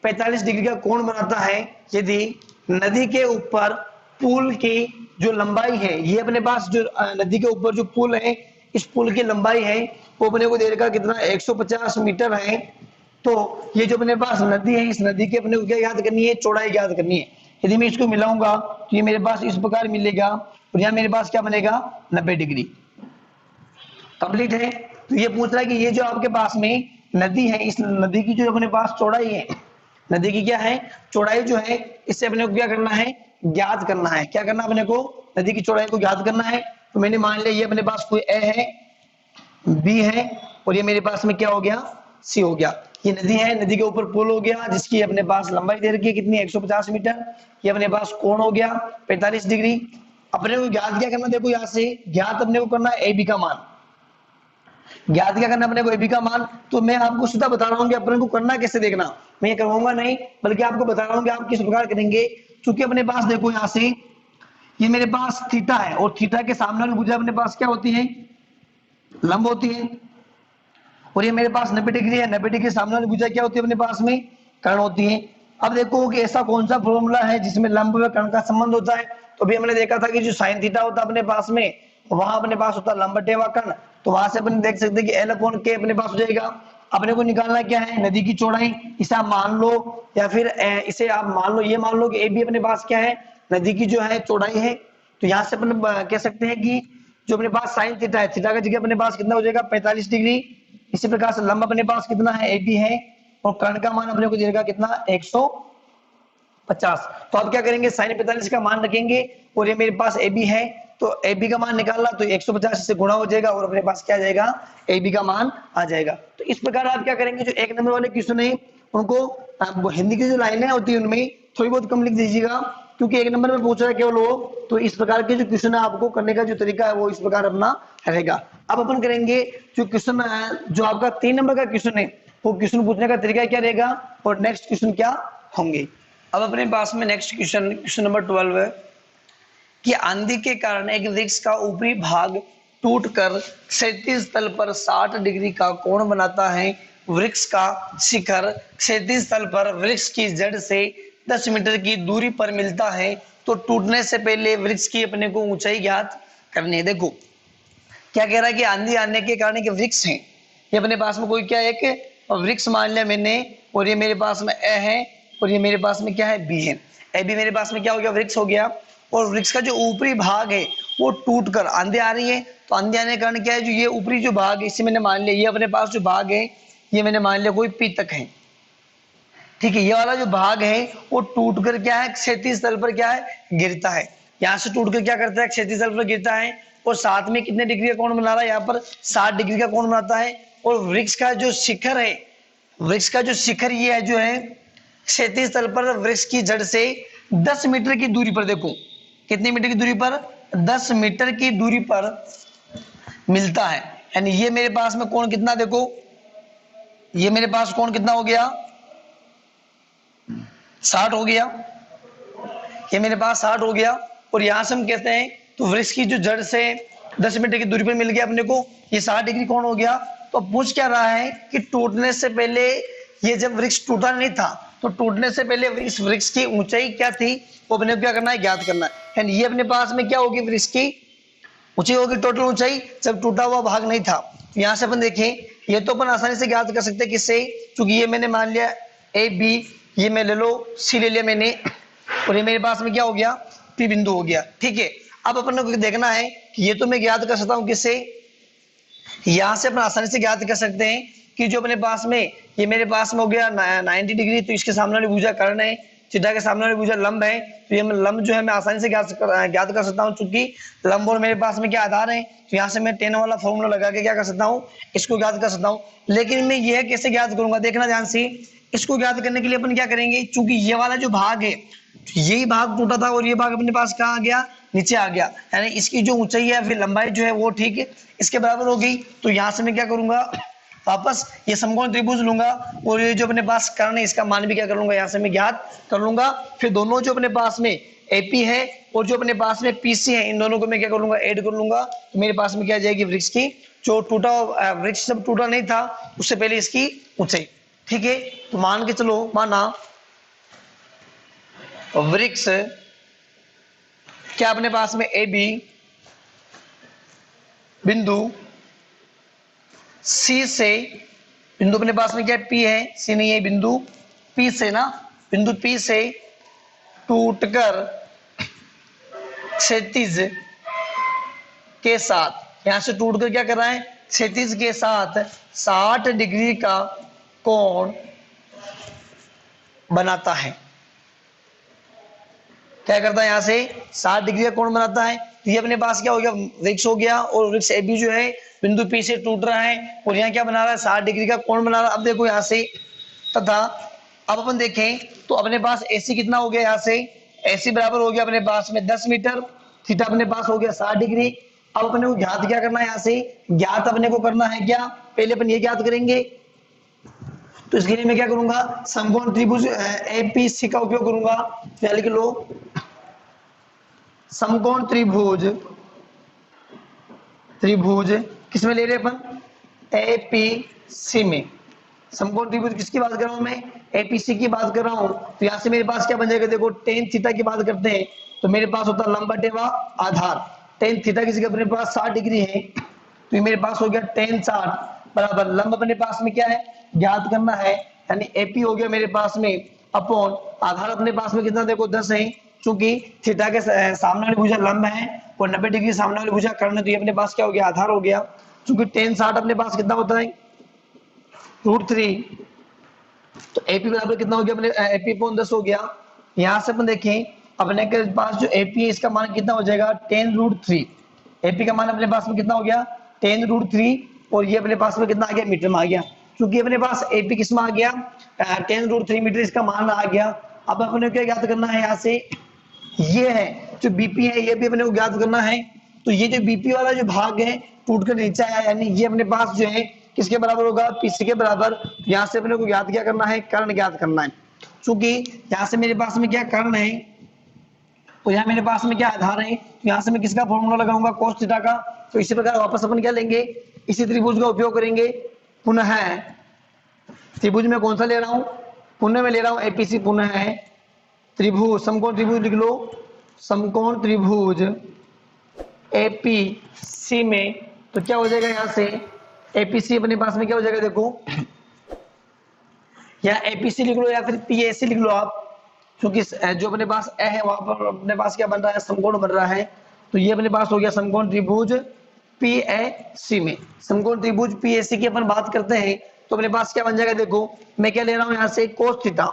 45 डिग्री का कोण बनाता है यदि नदी के ऊपर पुल की जो लंबाई है, ये अपने पास जो नदी के ऊपर जो पुल है, इस पुल की लंबाई है वो अपने को दे रखा कितना, 150 मीटर है। तो ये जो अपने पास नदी है, इस नदी के अपने को क्या याद करनी है, चौड़ाई याद करनी है। यदि मैं इसको मिलाऊंगा तो ये मेरे पास इस प्रकार मिलेगा, और यहाँ मेरे पास क्या बनेगा, 90 डिग्री। कंप्लीट है। तो ये पूछ रहा है कि ये जो आपके पास में नदी है, इस नदी की जो अपने पास चौड़ाई है, नदी की क्या है, चौड़ाई जो है, इससे अपने को क्या करना है, ज्ञात करना है। क्या करना अपने को, नदी की चौड़ाई को ज्ञात करना है। तो मैंने मान लिया ये अपने पास कोई ए है, बी है, और ये मेरे पास में क्या हो गया, सी हो गया। ये नदी है, नदी के ऊपर पुल हो गया जिसकी अपने पास लंबाई दे रखी है कितनी, 150 मीटर। ये अपने पास कोण हो गया 45 डिग्री। अपने को ज्ञात क्या करना, देखो यहाँ से ज्ञात अपने को करना है ए बी का मान। ज्ञात क्या करना अपने को, ए बी का मान। तो मैं आपको सीधा बता रहा हूँ कि अपने को करना कैसे, देखना मैं ये करवाऊंगा नहीं, बल्कि आपको बता रहा हूँ कि आप किस प्रकार करेंगे। क्योंकि अपने पास देखो यहाँ से ये मेरे पास थीटा है, और थीटा के सामने वाली भुजा अपने पास क्या होती है, लंब होती है, और ये मेरे पास 90 डिग्री है, 90 डिग्री सामने वाली भुजा क्या होती है अपने पास में, कर्ण होती है। अब देखो कि ऐसा कौन सा फॉर्मूला है जिसमें लंब व कर्ण का संबंध होता है। तो अभी हमने देखा था कि जो साइन थीटा होता है अपने पास में, वहां अपने पास होता है लंब बटे कर्ण। तो वहां से अपन देख सकते हैं कि एल अपॉन के अपने पास हो जाएगा। अपने को निकालना क्या है, नदी की चौड़ाई। इसे आप मान लो, या फिर इसे आप मान लो, ये मान लो कि ए बी अपने पास क्या है, नदी की जो है चौड़ाई है। तो यहाँ से अपन कह सकते हैं कि जो अपने पास साइन थीटा है, थीटा का जगह अपने पास कितना हो जाएगा, 45 डिग्री। इसी प्रकार से लंब अपने पास कितना है, ए बी है, और कर्ण का मान अपने को देगा कितना, 150। तो आप क्या करेंगे, साइन 45 का मान रखेंगे, और ये मेरे पास ए बी है, तो ए बी का मान निकालना, तो 150 से गुणा हो जाएगा, और अपने पास क्या आ जाएगा, ए बी का मान आ जाएगा। तो इस प्रकार आप क्या करेंगे, जो 1 नंबर वाले क्वेश्चन है उनको हिंदी की जो लाइनें होती है उनमें थोड़ी बहुत कम लिख दीजिएगा, क्योंकि 1 नंबर में पूछ रहा है केवल वो। तो इस प्रकार के जो क्वेश्चन है आपको करने का जो तरीका है वो इस प्रकार अपना रहेगा। अब अपन करेंगे जो क्वेश्चन जो आपका 3 नंबर का क्वेश्चन है, वो क्वेश्चन पूछने का तरीका क्या रहेगा और नेक्स्ट क्वेश्चन क्या होंगे। अब अपने पास में नेक्स्ट क्वेश्चन, क्वेश्चन नंबर 12 है कि आंधी के कारण एक वृक्ष का ऊपरी भाग टूटकर क्षैतिज तल पर 60 डिग्री का कोण बनाता है। वृक्ष का शिखर क्षैतिज तल पर वृक्ष की जड़ से 10 मीटर की दूरी पर मिलता है, तो टूटने से पहले वृक्ष की अपने को ऊंचाई ज्ञात करनी है। देखो क्या कह रहा है कि आंधी आने के कारण के वृक्ष हैं, ये अपने पास में कोई क्या एक वृक्ष मान लिया मैंने, और ये मेरे पास में ए है और ये मेरे पास में क्या है बी है। ए बी मेरे पास में क्या हो गया, वृक्ष हो गया। और वृक्ष का जो ऊपरी भाग है वो टूटकर, आंधी आ रही है तो आंधी आने के कारण क्या है, जो ये ऊपरी जो भाग है इसे मैंने मान लिया, ये अपने पास जो भाग है ये मैंने मान लिया कोई पीतक है, ठीक है। ये वाला जो भाग है वो टूटकर क्या है, क्षैतिज तल पर क्या है, गिरता है। यहाँ से टूटकर क्या करता है, क्षैतिज तल पर गिरता है और साथ में कितने डिग्री का कोण बना रहा है, यहाँ पर 60 डिग्री का कोण बनाता है। और वृक्ष का जो शिखर है, वृक्ष का जो शिखर ये है जो है क्षैतिज तल पर वृक्ष की जड़ से 10 मीटर की दूरी पर, देखो कितने मीटर की दूरी पर, 10 मीटर की दूरी पर मिलता है। यानी ये मेरे पास में कोण कितना, देखो ये मेरे पास कोण कितना हो गया, 60 हो गया, ये मेरे पास 60 हो गया। और यहां से हम कहते हैं तो वृक्ष की जो जड़ से 10 मीटर की दूरी पर मिल गया अपने को, ये 60 डिग्री कोण हो गया। तो पूछ क्या रहा है कि टूटने से पहले, ये जब वृक्ष टूटा नहीं था तो टूटने से पहले वृक्ष की ऊंचाई क्या थी, वो अपने को क्या करना है, ज्ञात करना है। ये अपने पास में क्या होगी, वृक्ष की ऊंचाई होगी, टोटल ऊंचाई जब टूटा हुआ भाग नहीं था। तो यहाँ से अपन देखें, ये तो अपन आसानी से ज्ञात कर सकते हैं किससे, क्योंकि ये मैंने मान लिया ए बी, ये मैं ले लो सी ले लिया मैंने, और ये मेरे पास में क्या हो गया, पी बिंदु हो गया, ठीक है। अब अपन को देखना है कि ये तो मैं ज्ञात कर सकता हूँ किससे, यहां से अपन आसानी से ज्ञात कर सकते हैं कि जो अपने पास में ये मेरे पास में हो गया 90 डिग्री, तो इसके सामने वाली भुजा कर्ण है, थीटा के सामने वाली भुजा लंब है, तो ये लंब जो है मैं आसानी से ज्ञात कर सकता हूँ, चूंकि लंब और मेरे पास में क्या आधार है, तो यहाँ से मैं टेन वाला फॉर्मूला लगा के क्या कर सकता हूँ, इसको ज्ञात कर सकता हूँ। लेकिन मैं यह कैसे ज्ञात करूंगा, देखना ध्यान से, इसको ज्ञात करने के लिए अपन क्या करेंगे, चूंकि ये वाला जो भाग है यही भाग टूटा था और ये भाग अपने पास कहाँ आ गया, नीचे आ गया, यानी इसकी जो ऊंचाई है फिर लंबाई जो है वो ठीक है इसके बराबर हो गई। तो यहाँ से मैं क्या करूंगा, वापस ये समकोण त्रिभुज लूंगा और ये जो अपने पास कर्ण है इसका मान भी क्या कर लूंगा, यहाँ से मैं ज्ञात कर लूंगा। फिर दोनों जो अपने पास में एपी है और जो अपने पास में पीसी है, इन दोनों को मैं क्या कर लूंगा, ऐड कर लूंगा। तो मेरे पास में क्या आ जाएगी, वृक्ष की जो टूटा, वृक्ष जब टूटा नहीं था उससे पहले इसकी ऊंचाई, ठीक है। तो मान के चलो, माना वृक्ष क्या अपने पास में ए बी बिंदु सी से, बिंदु अपने पास में क्या पी है, सी नहीं है, बिंदु पी से ना, बिंदु पी से टूटकर क्षैतिज के साथ, यहां से टूटकर क्या कर रहा है, क्षैतिज के साथ 60 डिग्री का कोण बनाता है। क्या करता है, यहां से 60 डिग्री का कोण बनाता है। तो ये अपने पास क्या हो गया, वृक्ष हो गया, और वृक्ष ए बी जो है बिंदु पी से टूट रहा है और यहाँ क्या बना रहा है, 60 डिग्री का कोण बना रहा है। अब देखो यहाँ से, तथा अब अपन देखें तो अपने पास एसी कितना हो गया, यहाँ से एसी बराबर हो गया अपने पास में 10 मीटर, थीटा अपने पास हो गया 60 डिग्री। अब अपने को ज्ञात क्या करना है, यहाँ से ज्ञात अपने को करना है क्या, पहले अपन ये ज्ञात करेंगे। तो इसके लिए मैं क्या करूंगा, समकोण त्रिभुज एपीसी का उपयोग करूंगा। तो लिख लो समकोण त्रिभुज, त्रिभुज किसमें ले रहे अपन, एपीसी में। समकोण त्रिभुज किसकी बात कर रहा हूं मैं, एपीसी की बात कर रहा हूं। तो यहां से मेरे पास क्या बन जाएगा, देखो टेन थीटा की बात करते हैं तो मेरे पास होता लंब बटे आधार, टेन थीटा किसी का अपने पास 60 डिग्री है, तो ये मेरे पास हो गया टेन 60 बराबर लंब अपने पास में क्या है, ज्ञात करना है, यानी एपी हो गया मेरे पास में अपॉन आधार अपने पास में कितना, देखो 10 है, चूंकि थीटा के सामने वाली भुजा लंब है और 90 डिग्री सामने वाली भुजा कर्ण है, तो ये अपने पास क्या हो गया, आधार हो गया। चूंकि टेन 60 अपने पास कितना होता है, √3, तो एपी बराबर कितना हो गया अपने, एपी अपॉन 10 हो गया। यहां से अपन देखें अपने के पास जो एपी है इसका मान कितना हो जाएगा, 10√3, एपी का मान अपने पास में कितना हो गया, 10√3, और ये अपने पास में कितना आ गया, मीटर में आ गया। क्योंकि अपने पास एपी किस में आ गया, 10√3 मीटर इसका मान आ गया। अब अपने क्या ज्ञात करना है, यहाँ से ये है जो बीपी है ये भी अपने को ज्ञात करना है। तो ये जो बीपी वाला जो भाग है टूट कर नीचे आया, यानी ये अपने पास जो है किसके बराबर होगा, पीसी के बराबर। यहाँ से अपने को ज्ञात क्या करना है, कर्ण ज्ञात करना है। चूंकि यहाँ से मेरे पास में क्या कर्ण है और यहाँ मेरे पास में क्या आधार है, तो यहाँ से मैं किसका फॉर्मूला लगाऊंगा, cos थीटा का। तो इसी प्रकार वापस अपन क्या लेंगे, इसी त्रिभुज का उपयोग करेंगे। पुनः त्रिभुज में कौन सा ले रहा हूं, पुनः में ले रहा हूं एपीसी। पुनः है त्रिभुज, समकोण त्रिभुज लिख लो, समकोण त्रिभुज एपीसी में। तो क्या हो जाएगा, यहां से एपीसी अपने पास में क्या हो जाएगा, देखो या एपीसी लिख लो या फिर पीएसी लिख लो आप, क्योंकि जो अपने पास ए है वहां पर अपने पास क्या बन रहा है, समकोण बन रहा है। तो ये अपने पास हो गया समकोण त्रिभुज पीएसी में। समकोण त्रिभुज पीएसी की अपन बात करते हैं तो अपने पास क्या बन जाएगा, देखो मैं क्या ले रहा हूं यहां से कोस थीटा।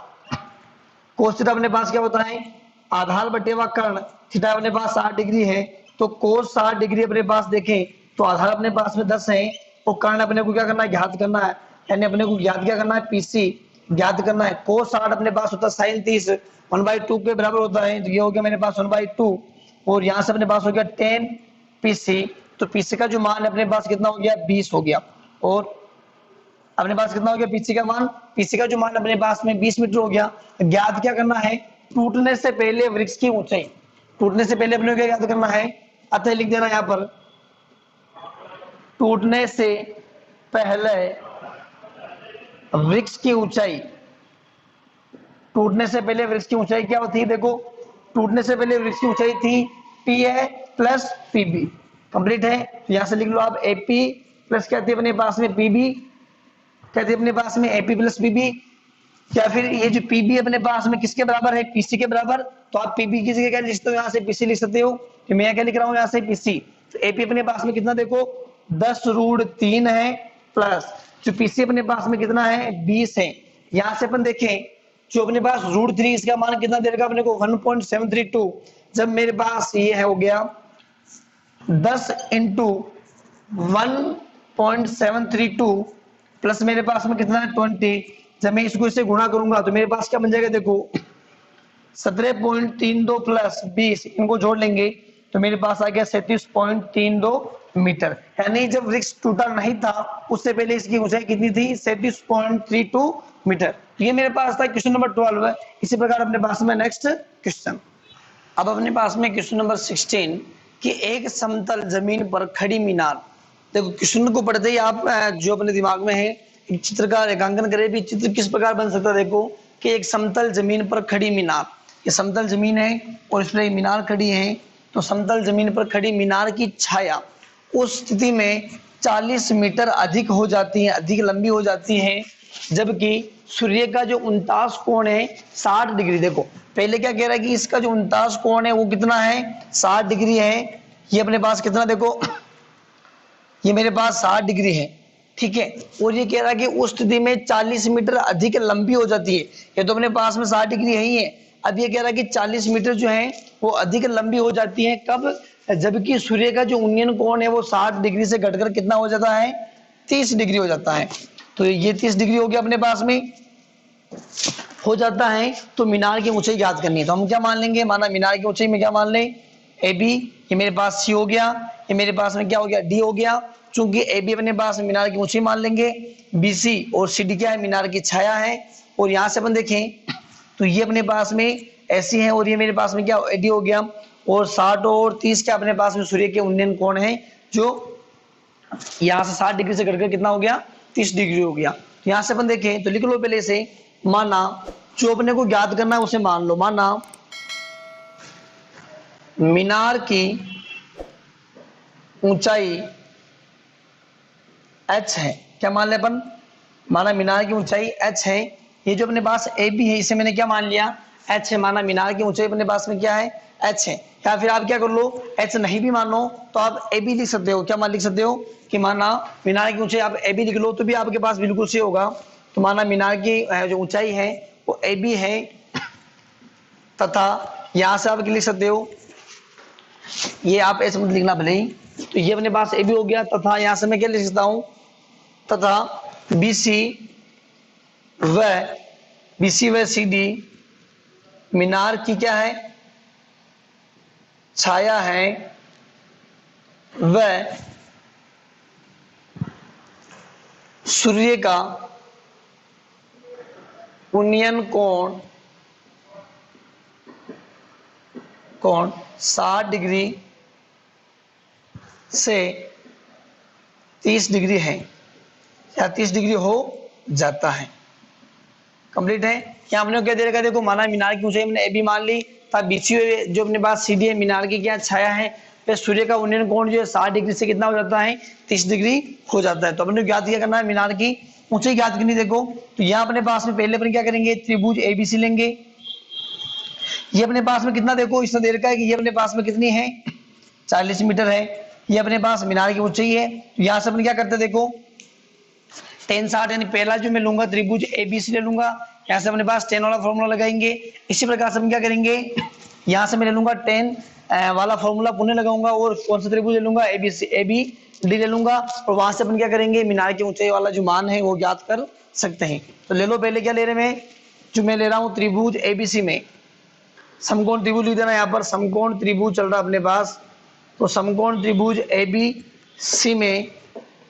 कोस थीटा अपने पास क्या होता है, आधार बटे व कर्ण। थीटा अपने पास 60 डिग्री है, तो कोस 60 डिग्री अपने पास देखें तो आधार अपने पास में 10 है और कर्ण अपने को क्या करना है, ज्ञात करना है। यानी अपने को ज्ञात क्या करना है, पीसी ज्ञात करना है। कोस 60 अपने पास होता है साइन 30 1/2 के बराबर होता है। तो ये हो गया मेरे पास 1/2 और यहाँ से अपने पास हो गया 10 पीसी। तो पीसी का जो मान है अपने पास कितना हो गया, 20 हो गया। और अपने पास कितना हो गया पीसी का मान, पीसी का जो मान अपने पास में 20 मीटर हो गया। ज्ञात क्या करना है, टूटने से पहले वृक्ष की ऊंचाई। टूटने से पहले अपने को क्या ज्ञात करना है, अतः लिख देना यहाँ पर टूटने से पहले वृक्ष की ऊंचाई। टूटने से पहले वृक्ष की ऊंचाई क्या होती है, देखो टूटने से पहले वृक्ष की ऊंचाई थी पी है प्लस पीबी। कंप्लीट है, तो यहां से लिख लो आप एपी प्लस क्या थी अपने पास में पीबी, क्या थी अपने पास में एपी प्लस पीबी। या फिर ये जो पीबी अपने पास में किसके बराबर है, पीसी के बराबर। तो आप पीबी की जगह क्या लिख सकते हो, यहाँ से पीसी लिख सकते हो। तो मैं क्या लिख रहा हूँ यहाँ से पीसी। तो एपी अपने पास में कितना, देखो 10√3 है प्लस जो पीसी अपने पास में कितना है 20 है। यहां से अपन देखें जो अपने पास √3 इसका मान कितना दे देगा अपने को 1.732। जब मेरे पास ये है हो गया 10 इंटू 1.732 प्लस मेरे पास में कितना है 20। जब मैं इसको इससे गुणा करूंगा तो मेरे पास क्या बन जाएगा, देखो 17.32 प्लस 20 इनको जोड़ लेंगे तो मेरे पास आ गया 37.32 मीटर। यानी जब वृक्ष टूटा नहीं था उससे पहले इसकी ऊंचाई कितनी थी, 37.32 मीटर। ये मेरे पास था क्वेश्चन नंबर 12 है। इसी प्रकार अपने पास में नेक्स्ट क्वेश्चन, अब अपने पास में क्वेश्चन नंबर 16 कि एक समतल जमीन पर खड़ी मीनार। देखो क्वेश्चन को पढ़ते ही आप जो अपने दिमाग में है एक चित्र का रेखांकन करें भी, चित्र किस प्रकार बन सकता है। देखो कि एक समतल जमीन पर खड़ी मीनार, ये समतल जमीन है और इस पर मीनार खड़ी है। तो समतल जमीन पर खड़ी मीनार की छाया उस स्थिति में 40 मीटर अधिक हो जाती है, अधिक लंबी हो जाती है, जबकि सूर्य का जो 49 कोण है 60 डिग्री। देखो पहले क्या कह रहा है कि इसका जो 49 कोण है वो कितना है, 60 डिग्री है। ये अपने पास कितना, देखो ये मेरे पास 60 डिग्री है, ठीक है। और ये कह रहा है कि उस स्थिति में 40 मीटर अधिक लंबी हो जाती है। ये तो अपने पास में 60 डिग्री है ही है। अब ये कह रहा है कि 40 मीटर जो है वो अधिक लंबी हो जाती है, कब, जबकि सूर्य का जो उन्नयन कोण है वो 60 डिग्री से घटकर कितना हो जाता है, 30 डिग्री हो जाता है। तो ये 30 डिग्री हो गया अपने पास में हो जाता है। तो मीनार की ऊंचाई याद करनी है तो हम क्या मान लेंगे, माना मीनार की ऊंचाई में क्या मान लें, ए बी। ये मेरे पास सी हो गया, ये मेरे पास में क्या हो गया डी हो गया। चूंकि ए बी अपने पास में मीनार की ऊंचाई मान लेंगे, बी सी और सी डी क्या है, मीनार की छाया है। और यहाँ से अपन देखें तो ये अपने पास में ऐसी है और ये मेरे पास में क्या ए डी हो गया। और 60 और 30 क्या अपने पास में सूर्य के उन्नयन कोण है, जो यहाँ से 60 डिग्री से घटकर कितना हो गया, 30 डिग्री हो गया। यहाँ से अपन देखें तो लिख लो पहले से, माना जो अपने को ज्ञात करना है उसे मान लो। माना मीनार की ऊंचाई h है, क्या मान ले अपन, माना मीनार की ऊंचाई h है। ये जो अपने पास ए बी है इसे मैंने क्या मान लिया, h है। माना मीनार की ऊंचाई अपने पास में क्या है, h है। या फिर आप क्या कर लो, h नहीं भी मानो तो आप ए बी लिख सकते हो। क्या मान लिख सकते हो कि माना मीनार की ऊंचाई आप ए बी लिख लो तो भी आपके पास बिल्कुल सही होगा। तो माना मीनार की जो ऊंचाई है वो ए बी है, तथा यहां से आप लिख सकते हो, ये आप ऐसे मत लिखना भले ही। तो ये अपने पास ए बी हो गया, तथा यहां से मैं क्या लिख सकता हूं, तथा बी सी व सी डी मीनार की क्या है, छाया है, व सूर्य का उन्नयन कोण 60 डिग्री से 30 डिग्री है या 30 डिग्री हो जाता है। कंप्लीट है। क्या हमने क्या दे रखा है, देखो माना मीनार की ऊंचाई हमने ए बी मान ली, तब बीसी जो अपने पास सी डी है, मीनार की क्या छाया है, फिर सूर्य का उन्नयन कोण जो है 60 डिग्री से कितना हो जाता है, 30 डिग्री हो जाता है। तो अपने ज्ञात क्या करना है, मीनार की ऊंचाई ज्ञात करनी। देखो तो यहाँ अपने पास में पहले अपन क्या करेंगे, त्रिभुज एबीसी लेंगे। ये अपने पास में कितना, देखो इसने दे रखा है कि ये अपने पास में कितनी है, 40 मीटर है। ये अपने पास मीनार की ऊंचाई है। तो यहाँ से अपन क्या करते हैं, देखो tan 60 यानी पहला जो मैं लूंगा त्रिभुज एबीसी ले लूंगा, यहाँ से अपने पास tan वाला फॉर्मूला लगाएंगे। इसी प्रकार से हम क्या करेंगे, यहाँ से मैं ले लूंगा tan वाला फॉर्मूला पुनः लगाऊंगा और कौन सा त्रिभुज ले लूंगा, एबीसी एबी डी ले लूंगा, और वहां से अपन क्या करेंगे, मीनार की ऊंचाई वाला जो मान है वो ज्ञात कर सकते हैं। तो ले लो, पहले क्या ले रहे हैं, जो मैं ले रहा हूँ त्रिभुज एबीसी में समकोण त्रिभुज लिख देना, यहाँ पर समकोण त्रिभुज चल रहा है अपने पास। तो समकोण त्रिभुज एबीसी में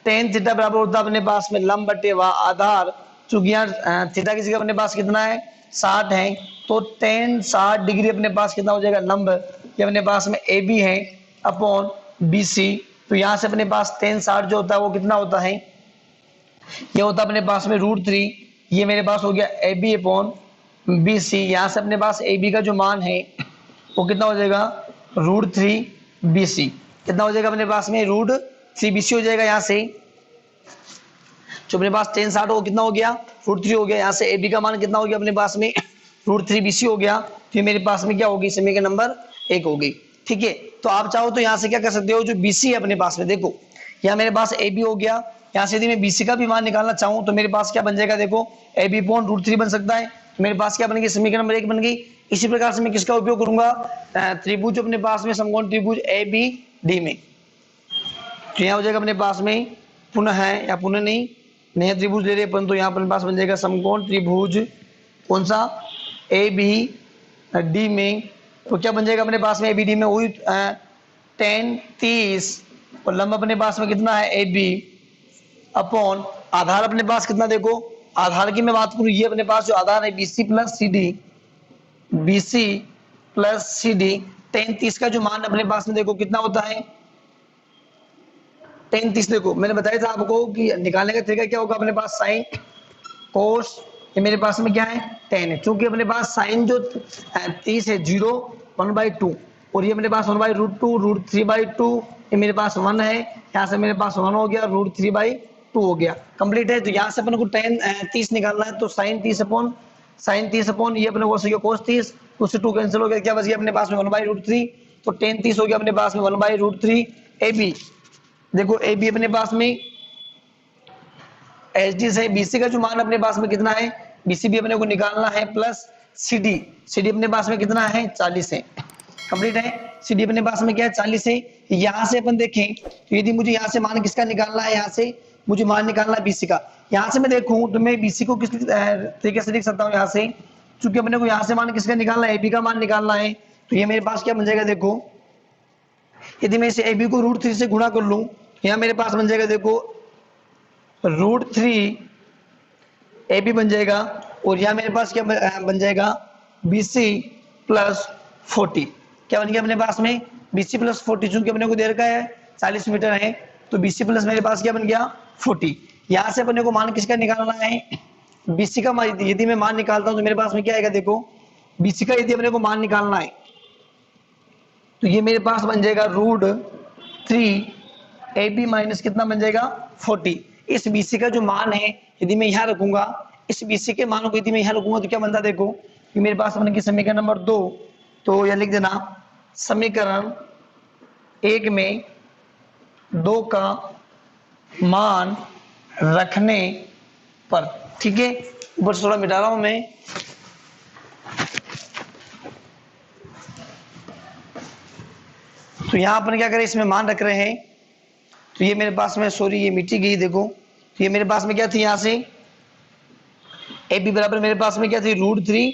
tan थीटा बराबर होता है अपने पास में लंब बटे व आधार, चूंकि यहाँ थीटा की जगह अपने पास कितना है, 60 है, तो tan 60 डिग्री अपने पास कितना हो जाएगा, लंब ये अपने पास में ए बी है अपॉन बी सी। तो यहाँ से अपने पास tan 60 जो होता है वो कितना होता है, ये होता है अपने पास में √3, ये मेरे पास हो गया A B upon B C. यहाँ से अपने पास ए बी का जो मान है वो कितना हो जाएगा, √3 बी सी। कितना हो जाएगा अपने पास में, √3 बी सी हो जाएगा। यहाँ से जो अपने पास tan 60 वो कितना हो गया, √3 हो गया। यहाँ से ए बी का मान कितना हो गया अपने पास में, √3 बी सी हो गया। तो मेरे पास में क्या होगी, समीकरण नंबर 1 होगी। ठीक है, तो आप चाहो तो यहाँ से क्या कर सकते हो, जो बी सी है अपने पास में, देखो यहाँ मेरे पास ए बी हो गया, यहाँ से यदि मैं बीसी का भी मान निकालना चाहूँ तो मेरे पास क्या बन जाएगा, देखो ए बी अपॉन √3 बन सकता है। मेरे पास क्या बन गई, समीकरण नंबर 1 बन गई। इसी प्रकार से मैं किसका उपयोग करूंगा, त्रिभुज अपने पास में समकोण त्रिभुज ए बी डी में। तो यहाँ हो जाएगा अपने पास में पुनः है या पुनः नहीं, नया त्रिभुज ले रहे परंतु यहाँ अपने पास बन जाएगा समकोण त्रिभुज कौन सा, ए बी डी में। तो क्या बन जाएगा अपने पास में ए बी डी में, वही tan 30 और लंब अपने पास में कितना है, ए बी अपॉन आधार अपने पास कितना, देखो आधार की मैं बात करूं, ये अपने पास जो आधार है BC plus C D, BC plus C D, tan 30 का जो मान अपने पास में देखो कितना होता है, tan 30 देखो मैंने बताया था आपको कि निकालने का तरीका क्या होगा, अपने पास साइन कोस, ये मेरे पास में क्या है, tan है। चूंकि अपने पास साइन जो 30 है 0 1/2 और ये मेरे पास 1/√2 √3/2, ये मेरे पास 1 है, यहाँ से मेरे पास 1 हो गया, √3/2 हो गया। कंप्लीट है। तो यहाँ से अपन को tan 30 निकालना है, तो साइन 30 अपॉन ये अपने को cos 30, उससे 2 कैंसिल हो गया, क्या बच गया अपने पास में 1/√3। तो tan 30 हो गया अपने पास में 1/√3 ए बी। देखो ए बी अपने पास में एच डी से, बीसी का जो मान अपने पास में कितना है, बीसी भी अपने को निकालना है, प्लस सी डी अपने पास में कितना है, 40 है। कंप्लीट है। सी डी अपने पास में क्या है, 40 है। यहाँ से अपन देखें तो यदि मुझे यहाँ से मान किसका निकालना है, यहाँ से मुझे मान निकालना है बीसी का। यहाँ से मैं देखूं तो मैं बीसी को किस तरीके से लिख सकता हूँ, यहाँ से चूंकि अपने को यहाँ से मान किसका निकालना है, ए बी का मान निकालना है। तो ये मेरे पास क्या बन जाएगा, देखो यदि मैं इसे ए बी को √3 से गुणा कर लूं, यहाँ मेरे पास बन जाएगा देखो √3 ए बी बन जाएगा, और यहाँ मेरे पास क्या बन जाएगा, बीसी प्लस 40। क्या बन गया अपने पास में, बीसी प्लस 40, चूंकि अपने को दे रखा है 40 मीटर है, तो बीसी प्लस मेरे पास क्या बन गया 40। यहाँ से अपने को मान किसका निकालना है, बीसी का मान। यदि मैं मान निकालता हूं तो मेरे पास में क्या आएगा, देखो बीसी का यदि अपने को मान निकालना है तो ये मेरे पास बन जाएगा √3 ए बी माइनस कितना बन जाएगा 40। इस बीसी का जो मान है यदि मैं यहाँ रखूंगा, इस बीसी के मान को यदि मैं यहाँ रखूंगा तो क्या बनता है, देखो कि मेरे पास बन गया समीकरण नंबर 2। तो यह लिख देना, समीकरण 1 में 2 का मान रखने पर, ठीक है, ऊपर थोड़ा मिटा रहा हूं मैं। तो यहां अपन क्या करें, इसमें मान रख रहे हैं, तो ये मेरे पास में सॉरी ये मिटी गई, देखो तो ये मेरे पास में क्या थी, यहां से ए बी बराबर मेरे पास में क्या थी, √3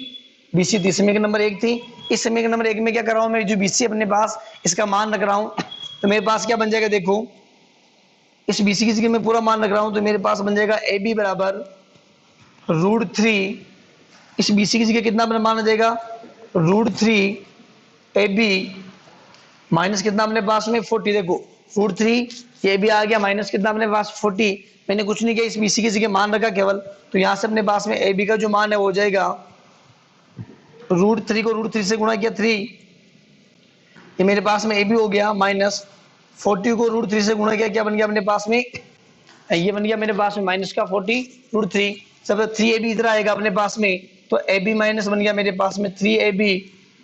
बीसी थी, समीकरण नंबर 1 थी। इस समीकरण नंबर 1 में क्या कर रहा हूं मैं, जो बीसी अपने पास इसका मान रख रहा हूं, तो मेरे पास क्या बन जाएगा, देखो इस बीसी की जगह मैं पूरा मान रख रहा हूं, तो मेरे पास बन जाएगा ए बी बराबर √3, इस बीसी की जगह कितना मान आ जाएगा, √3 ए बी माइनस कितना अपने पास में 40, देखो √3, ये भी आ गया माइनस कितना अपने पास 40। मैंने कुछ नहीं किया, इसमें इसी किसी के मान रखा केवल, तो यहाँ से अपने पास में ए बी का जो मान है वो हो जाएगा √3 को √3 से गुणा किया 3, ये मेरे पास में ए बी हो गया, माइनस 40 को √3 से गुणा किया, क्या बन गया अपने पास में, ये बन गया मेरे पास में माइनस का 40 √3, सब 3ab इधर आएगा अपने पास में, तो ab माइनस बन गया मेरे पास में 3ab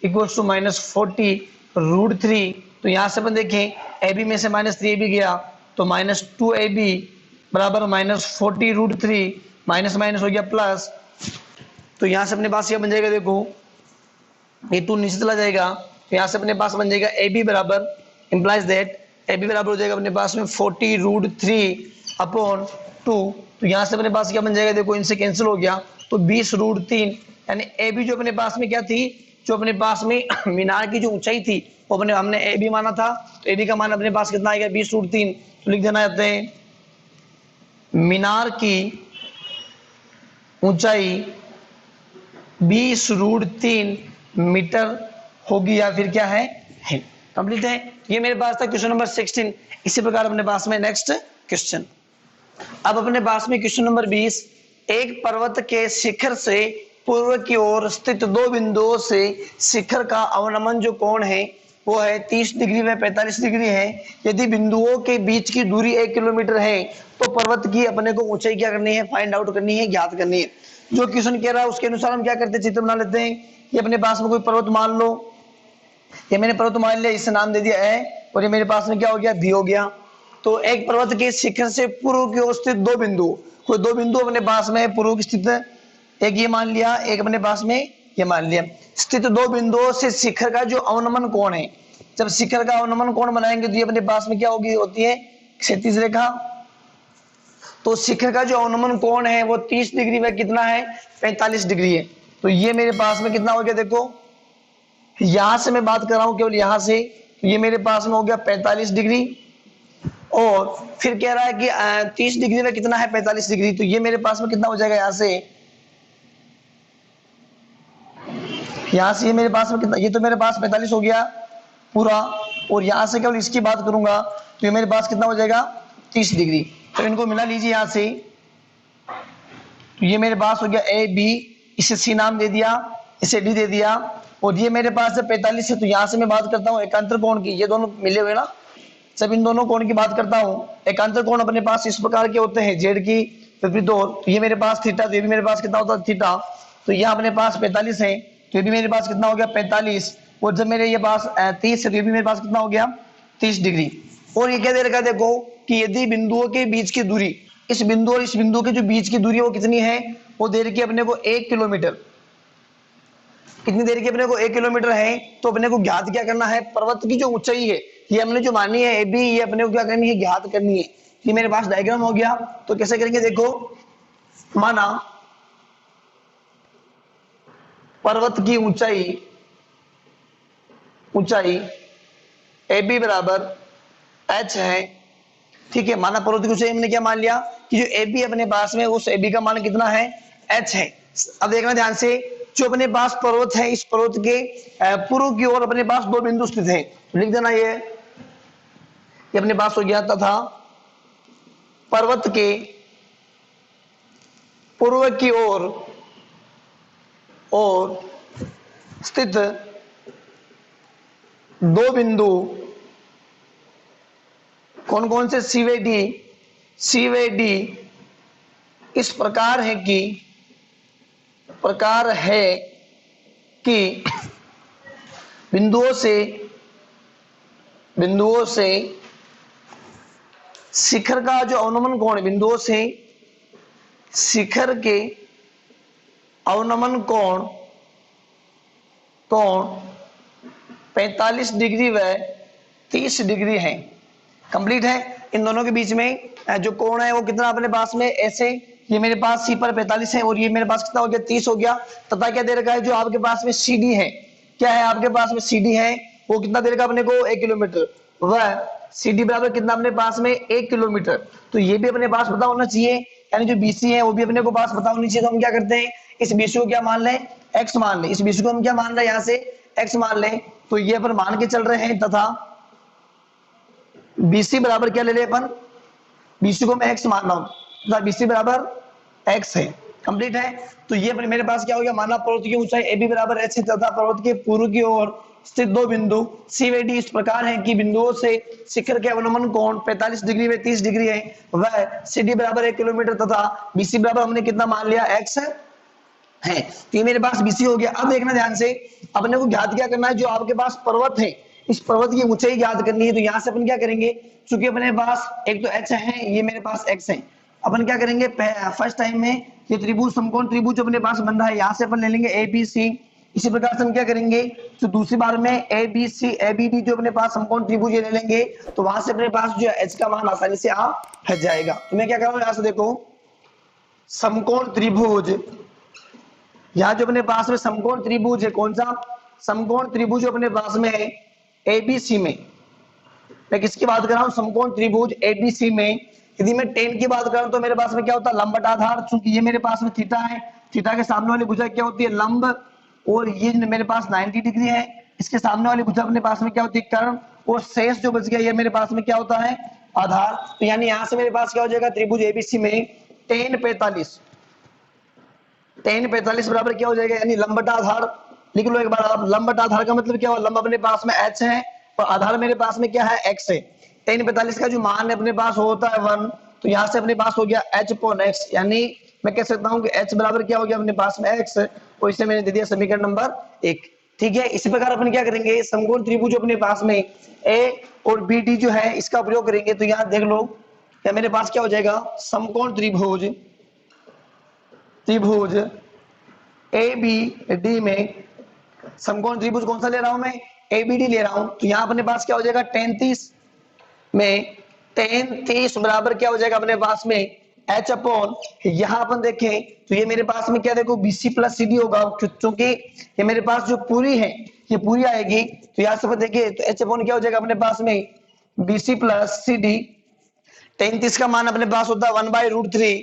इक्वल्स टू -40 √3। तो यहाँ से अपन देखें ab में से -3ab गया तो -2ab बराबर -40 √3, माइनस माइनस हो गया प्लस, तो यहाँ से अपने पास क्या बन जाएगा, देखो ये 2 नीचे चला जाएगा, तो यहाँ से अपने पास बन जाएगा ab बराबर, इंप्लाइज दैट ab बराबर हो जाएगा अपने पास में 40 √3 अपॉन 2, तो यहाँ से अपने पास क्या बन जाएगा, देखो इनसे कैंसिल हो गया, तो 20 √3, यानी ए बी जो अपने पास में क्या थी, जो अपने पास में मीनार की जो ऊंचाई थी वो अपने हमने ए बी माना था, तो ए बी का मान अपने पास कितना आएगा 20 √3, तो लिख देना चाहते हैं मीनार की ऊंचाई 20 √3 मीटर होगी या फिर क्या है कंप्लीट है। ये मेरे पास था क्वेश्चन नंबर 16। इसी प्रकार अपने पास में नेक्स्ट क्वेश्चन, अब अपने पास में क्वेश्चन नंबर 20, एक पर्वत के शिखर से पूर्व की ओर स्थित 2 बिंदुओं से शिखर का अवनमन जो कोण है वो है 30 डिग्री व 45 डिग्री है। यदि बिंदुओं के बीच की दूरी 1 किलोमीटर है तो पर्वत की अपने को ऊंचाई क्या करनी है, फाइंड आउट करनी है, ज्ञात करनी है। जो क्वेश्चन कह रहा है उसके अनुसार हम क्या करते हैं, चित्र बना लेते हैं। ये अपने पास में कोई पर्वत मान लो, ये मैंने पर्वत मान लिया, इसे नाम दे दिया है, और ये मेरे पास में क्या हो गया भी हो गया। तो एक पर्वत के शिखर से पूर्व की ओर स्थित 2 बिंदु, कोई 2 बिंदु अपने पास में पूर्व की स्थित, एक ये मान लिया, एक अपने पास में ये मान लिया, स्थित 2 बिंदुओं से शिखर का जो अवनमन कोण है, जब शिखर का अवनमन कोण बनाएंगे तो ये अपने पास में क्या होगी, होती है क्षैतिज रेखा। तो शिखर का जो अवनमन कोण है वो 30 डिग्री में कितना है 45 डिग्री है। तो ये मेरे पास में कितना हो गया, देखो यहां से मैं बात कर रहा हूं केवल यहां से, ये मेरे पास में हो गया 45 डिग्री, और फिर कह रहा है कि 30 डिग्री में कितना है 45 डिग्री, तो ये मेरे पास में कितना हो जाएगा, यहां से ये मेरे पास में कितना, ये तो मेरे पास 45 हो गया पूरा, और यहां से केवल इसकी बात करूंगा तो ये मेरे पास कितना हो जाएगा 30 डिग्री। तो इनको मिला लीजिए यहां से, तो ये मेरे पास हो गया ए बी, इसे सी नाम दे दिया, इसे डी दे दिया, और ये मेरे पास 45 है, तो यहां से मैं बात करता हूँ एकांतर कोण की, ये दोनों मिले हुए ना, सब इन दोनों कोण की बात करता हूँ। एकांतर कोण अपने पास इस प्रकार के होते हैं, जेड की विपरीत ओर, तो ये मेरे पास थीटा, तो ये भी मेरे पास कितना होता है थीटा, तो यहाँ अपने पास 45 है, तो ये भी मेरे पास कितना हो गया 45, और जब मेरे ये पास 30 है तो ये भी मेरे पास कितना हो गया 30 डिग्री। और ये क्या दे रखा है, देखो कि यदि बिंदुओं के बीच की दूरी, इस बिंदु और इस बिंदु के जो बीच की दूरी वो कितनी है, वो दे रखी है अपने को 1 किलोमीटर, कितनी देर की अपने को 1 किलोमीटर है, तो अपने को ज्ञात क्या करना है, पर्वत की जो ऊंचाई है ये हमने जो मानी है ए बी, ये अपने को क्या करनी है, ज्ञात करनी है। ये मेरे पास डायग्राम हो गया, तो कैसे करेंगे, देखो माना पर्वत की ऊंचाई ए बी बराबर h है, ठीक है, माना पर्वत की ऊंचाई हमने क्या मान लिया कि जो ए बी अपने पास में उस ए बी का मान कितना है h है। अब देखना ध्यान से, जो अपने पास पर्वत है इस पर्वत के पूर्व की ओर अपने पास 2 बिंदु स्थित हैं, लिख देना ये अपने पास हो गया, तथा पर्वत के पूर्व की ओर स्थित 2 बिंदु कौन कौन से, सी व डी इस प्रकार है कि बिंदुओं से शिखर का जो अवनमन कोण, बिंदुओं से शिखर के अवनमन कोण 45 डिग्री व 30 डिग्री है। कंप्लीट है। इन दोनों के बीच में जो कोण है वो कितना अपने पास में, ऐसे ये मेरे पास सी पर 45 है और ये मेरे पास कितना हो गया 30 हो गया, तथा क्या दे रखा है, जो आपके पास में सी डी है, क्या है आपके पास में सी डी है, वो कितना दे रखा अपने को 1 किलोमीटर, वह सी डी बराबर कितना अपने पास में 1 किलोमीटर। तो ये भी अपने पास पता होना चाहिए, यानी जो बीसी है वो भी अपने को पास पता होनी चाहिए। तो हम क्या करते हैं, इस बीसी को क्या मान लें, एक्स मान लें, इस बीसी को हम क्या मान रहे हैं यहाँ से x मान लें तो ये अपन मान के चल रहे हैं, तथा BC बराबर क्या ले ले अपन, BC को मैं x मान रहा हूं तथा BC बराबर x है। कंप्लीट है। तो ये मेरे पास क्या हो गया, माना पर्वत की ऊंचाई AB बराबर h है तथा पर्वत के पूर्व की ओर स्थित दो बिंदु C व D इस प्रकार हैं कि बिंदुओं से शिखर के अवनमन कोण 45 डिग्री व 30 डिग्री है। वह CD बराबर 1 किलोमीटर तथा BC बराबर हमने कितना मान लिया, x है। तो ये मेरे पास BC हो गया। अब देखना ध्यान से, अपने को ज्ञात क्या करना है, जो आपके पास पर्वत है इस पर्वत की ऊंचाई ज्ञात करनी है। तो यहाँ से अपन क्या करेंगे, चूंकि अपने पास एक तो h है, ये मेरे पास x है, अपन क्या करेंगे फर्स्ट टाइम में ये त्रिभुज समकोण त्रिभुज जो अपने पास बन रहा है, यहाँ से अपन ले लेंगे ABC। इसी प्रकार से हम क्या करेंगे, तो दूसरी बार में ABC ABD जो अपने पास समकोण त्रिभुज ये ले लेंगे, तो वहां से अपने पास जो h का मान आसानी से आ जाएगा। तो मैं क्या कर रहा हूँ, यहाँ से देखो समकोण त्रिभुज, यहाँ जो अपने पास में समकोण त्रिभुज है, कौन सा समकोण त्रिभुज अपने पास में है ABC में, मैं किसकी बात कर रहा हूँ, समकोण त्रिभुज ABC में। यदि मैं tan की बात कर रहा हूँ तो मेरे पास में क्या होता है, लंब बटाधार, चूंकि ये मेरे पास में थीटा है, थीटा के सामने वाली भुजा क्या होती है, लंब, और ये मेरे पास 90 डिग्री है, इसके सामने वाली भुजा अपने पास में क्या होती है, कर्ण, और शेष जो बच गया ये मेरे पास में क्या होता है, आधार। तो यानी यहाँ से मेरे पास क्या हो जाएगा, त्रिभुज ABC में tan 45 बराबर क्या हो जाएगा, यानी लंब बटा आधार। लिख लो एक बार आप, लंब बटा आधार का मतलब क्या हुआ, लंब अपने पास में h है और आधार मेरे पास में क्या है, x है। tan 45 का जो मान अपने पास होता है 1, तो यहाँ से अपने पास हो गया h upon x, यानी मैं कह सकता हूँ कि h बराबर क्या हो गया अपने पास में x, और इसे मैंने दे दिया समीकरण नंबर 1। ठीक है। इसी प्रकार अपन क्या करेंगे, समकोण त्रिभुज अपने पास में A और BD जो है इसका प्रयोग करेंगे। तो यहाँ देख लो, या मेरे पास क्या हो जाएगा, समकोण त्रिभुज ABD में, समकोण त्रिभुज कौन सा ले रहा हूं मैं, ABD ले रहा हूं। तो यहाँ अपने पास क्या हो जाएगा, tan 30 में tan 30 बराबर क्या हो जाएगा अपने पास में h अपॉन, यहाँ अपन देखें तो ये मेरे पास में क्या, देखो BC प्लस CD होगा, क्योंकि ये मेरे पास जो पूरी है ये पूरी आएगी। तो यहाँ से अपन देखिए तो h अपॉन क्या हो जाएगा अपने पास में BC प्लस CD। tan 30 का मान अपने पास होता है 1/√3,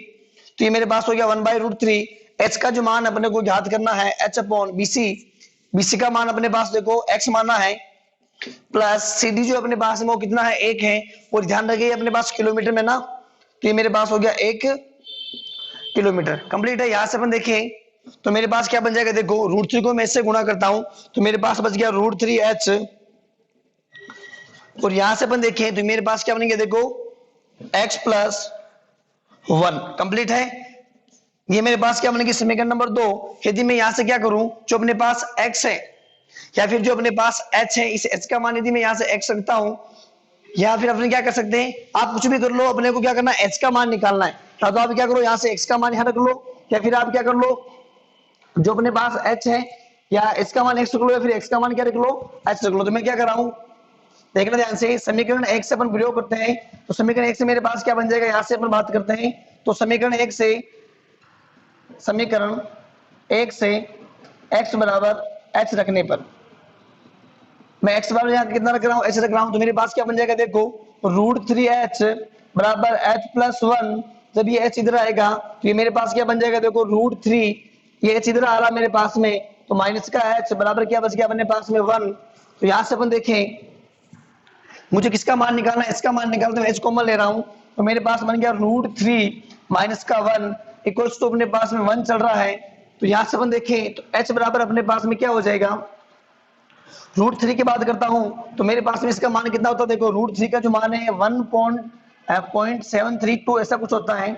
तो ये मेरे पास हो गया 1/√3। h का जो मान अपने को ज्ञात करना है h अपॉन BC का मान अपने पास देखो x माना है, प्लस CD जो अपने पास में वो कितना है, 1 है, और ध्यान रखिए अपने पास किलोमीटर में ना, तो ये मेरे पास हो गया 1 किलोमीटर। कंप्लीट है। यहाँ से अपन देखें तो मेरे पास क्या बन जाएगा, देखो √3 को मैं इससे गुणा करता हूं तो मेरे पास बच गया √3h, और यहां से अपन देखें तो मेरे पास क्या बनेंगे, देखो x प्लस 1। कंप्लीट है। ये मेरे पास क्या बनेगी, समीकरण नंबर 2। यदि मैं यहां से क्या करूं, जो अपने पास x है या फिर जो अपने पास h है, इस h का मान यदि मैं यहां से x रखता हूं, या फिर अपने क्या कर सकते हैं, आप कुछ भी कर लो, अपने को क्या करना है, h का मान निकालना है। या तो आप क्या करो, यहाँ से x का मान यहाँ रख लो, या फिर आप क्या कर लो, जो अपने पास h है या h का मान x रख लो, या फिर x का मान क्या रख लो, h रख लो। तो मैं क्या कर रहा हूँ, देखना ध्यान से, समीकरण 1 से अपन प्रयोग करते हैं। तो समीकरण 1 से मेरे पास क्या बन जाएगा, यहाँ से अपन बात करते हैं। तो समीकरण 1 से x बराबर h रखने पर, मैं x बराबर यहाँ कितना रख रहा हूँ, h रख रहा हूँ, तो मेरे पास क्या बन जाएगा, देखो √3h बराबर h प्लस 1। जब ये h इधर आएगा तो ये मेरे पास क्या बन जाएगा, देखो √3, ये h इधर आ रहा मेरे पास में, तो माइनस का h बराबर क्या बच गया अपने पास में 1। तो यहाँ से अपन देखें, मुझे किसका मान निकालना है, इसका मान निकालना, तो h कॉमन ले रहा हूँ, तो मेरे पास बन गया √3 माइनस का 1 इक्वल्स टू अपने पास में 1 चल रहा है। तो यहाँ से अपन देखें तो h बराबर अपने पास में क्या हो जाएगा, √3 की बात करता हूं तो मेरे पास में इसका मान कितना होता है, देखो √3 का जो मान है 1.732 ऐसा कुछ होता है।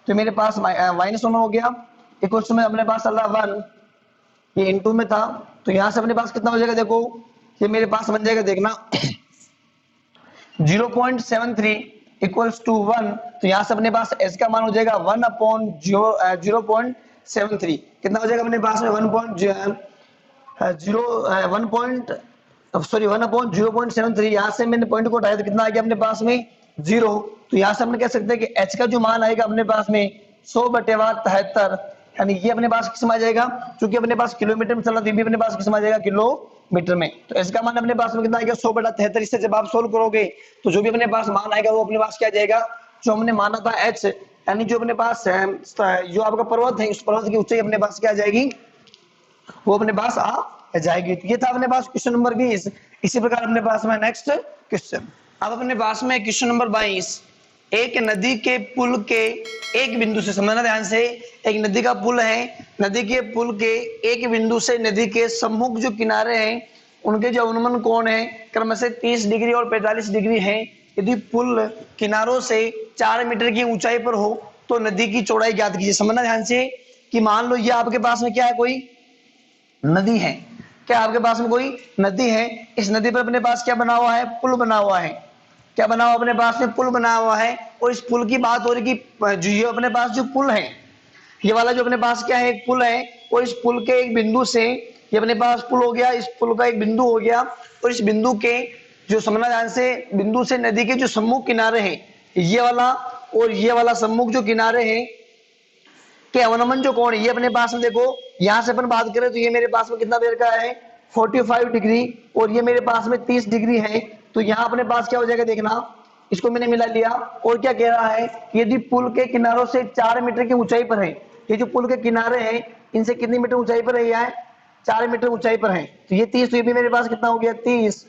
तो मेरे पास -1 हो गया, इक्वल्स में अपने पास चल रहा 1, ये इनटू में था, तो यहाँ से अपने पास कितना हो जाएगा, देखो ये मेरे पास बन जाएगा, देखना 0.73 इक्वल्स टू 1। तो यहाँ से अपने पास s का मान हो जाएगा 1/0.73, कितना हो जाएगा अपने पास में 1/0.73। यहाँ से मैंने पॉइंट को हटाया तो कितना आ गया अपने पास में 0। तो यहाँ से हम कह सकते हैं कि h का जो मान आएगा अपने पास में 100/73, यानी ये अपने पास किस में आ जाएगा, क्योंकि अपने पास किलोमीटर में चल रहा तो ये भी अपने पास किस में आ जाएगा, किलोमीटर में। तो h का मान अपने पास में कितना आएगा 100/73। इससे जब आप सोल्व करोगे तो जो भी अपने पास मान आएगा वो अपने पास क्या जाएगा, जो हमने माना था h, यानी जो अपने पास जो आपका पर्वत है उस पर्वत की ऊंचाई अपने पास क्या आ जाएगी, वो अपने पास आ जाएगी। तो ये था अपने पास क्वेश्चन नंबर 20। इसी प्रकार अपने पास में नेक्स्ट क्वेश्चन, अब अपने पास में क्वेश्चन नंबर 22। एक नदी के पुल के एक बिंदु से, समझना ध्यान से, एक नदी का पुल है, नदी के पुल के एक बिंदु से नदी के सम्मुख जो किनारे हैं उनके जो अनुमान कोण है क्रमशः 30 डिग्री और 45 डिग्री है। यदि पुल किनारों से 4 मीटर की ऊंचाई पर हो तो नदी की चौड़ाई ज्ञात कीजिए। समझना ध्यान से कि मान लो ये आपके पास में क्या है, कोई नदी है, क्या आपके पास में कोई नदी है, इस नदी पर अपने पास क्या बना हुआ है, पुल बना हुआ है, क्या बना हुआ अपने पास में, पुल बना हुआ है। और इस पुल की बात हो रही कि जो ये अपने पास जो पुल है, ये वाला जो अपने पास क्या है, एक पुल है, और इस पुल के एक बिंदु से, ये अपने पास पुल हो गया, इस पुल का एक बिंदु हो गया, और इस बिंदु के जो, समझना ध्यान से, बिंदु से नदी के जो सम्मुख किनारे हैं ये वाला और ये वाला सम्मुख जो किनारे हैं के अवनमन जो कोण है, ये अपने पास में देखो, यहां से अपन बात करें तो ये मेरे पास में कितना देर का है, 45 डिग्री, और ये मेरे पास में 30 डिग्री है। तो यहाँ अपने पास क्या हो जाएगा, देखना, इसको मैंने मिला लिया। और क्या कह रहा है, यदि पुल के किनारों से 4 मीटर की ऊंचाई पर है, ये जो पुल के किनारे हैं इनसे कितनी मीटर ऊंचाई पर है, यह 4 मीटर ऊंचाई पर है। तो ये 30, तो ये भी मेरे पास कितना हो गया 30,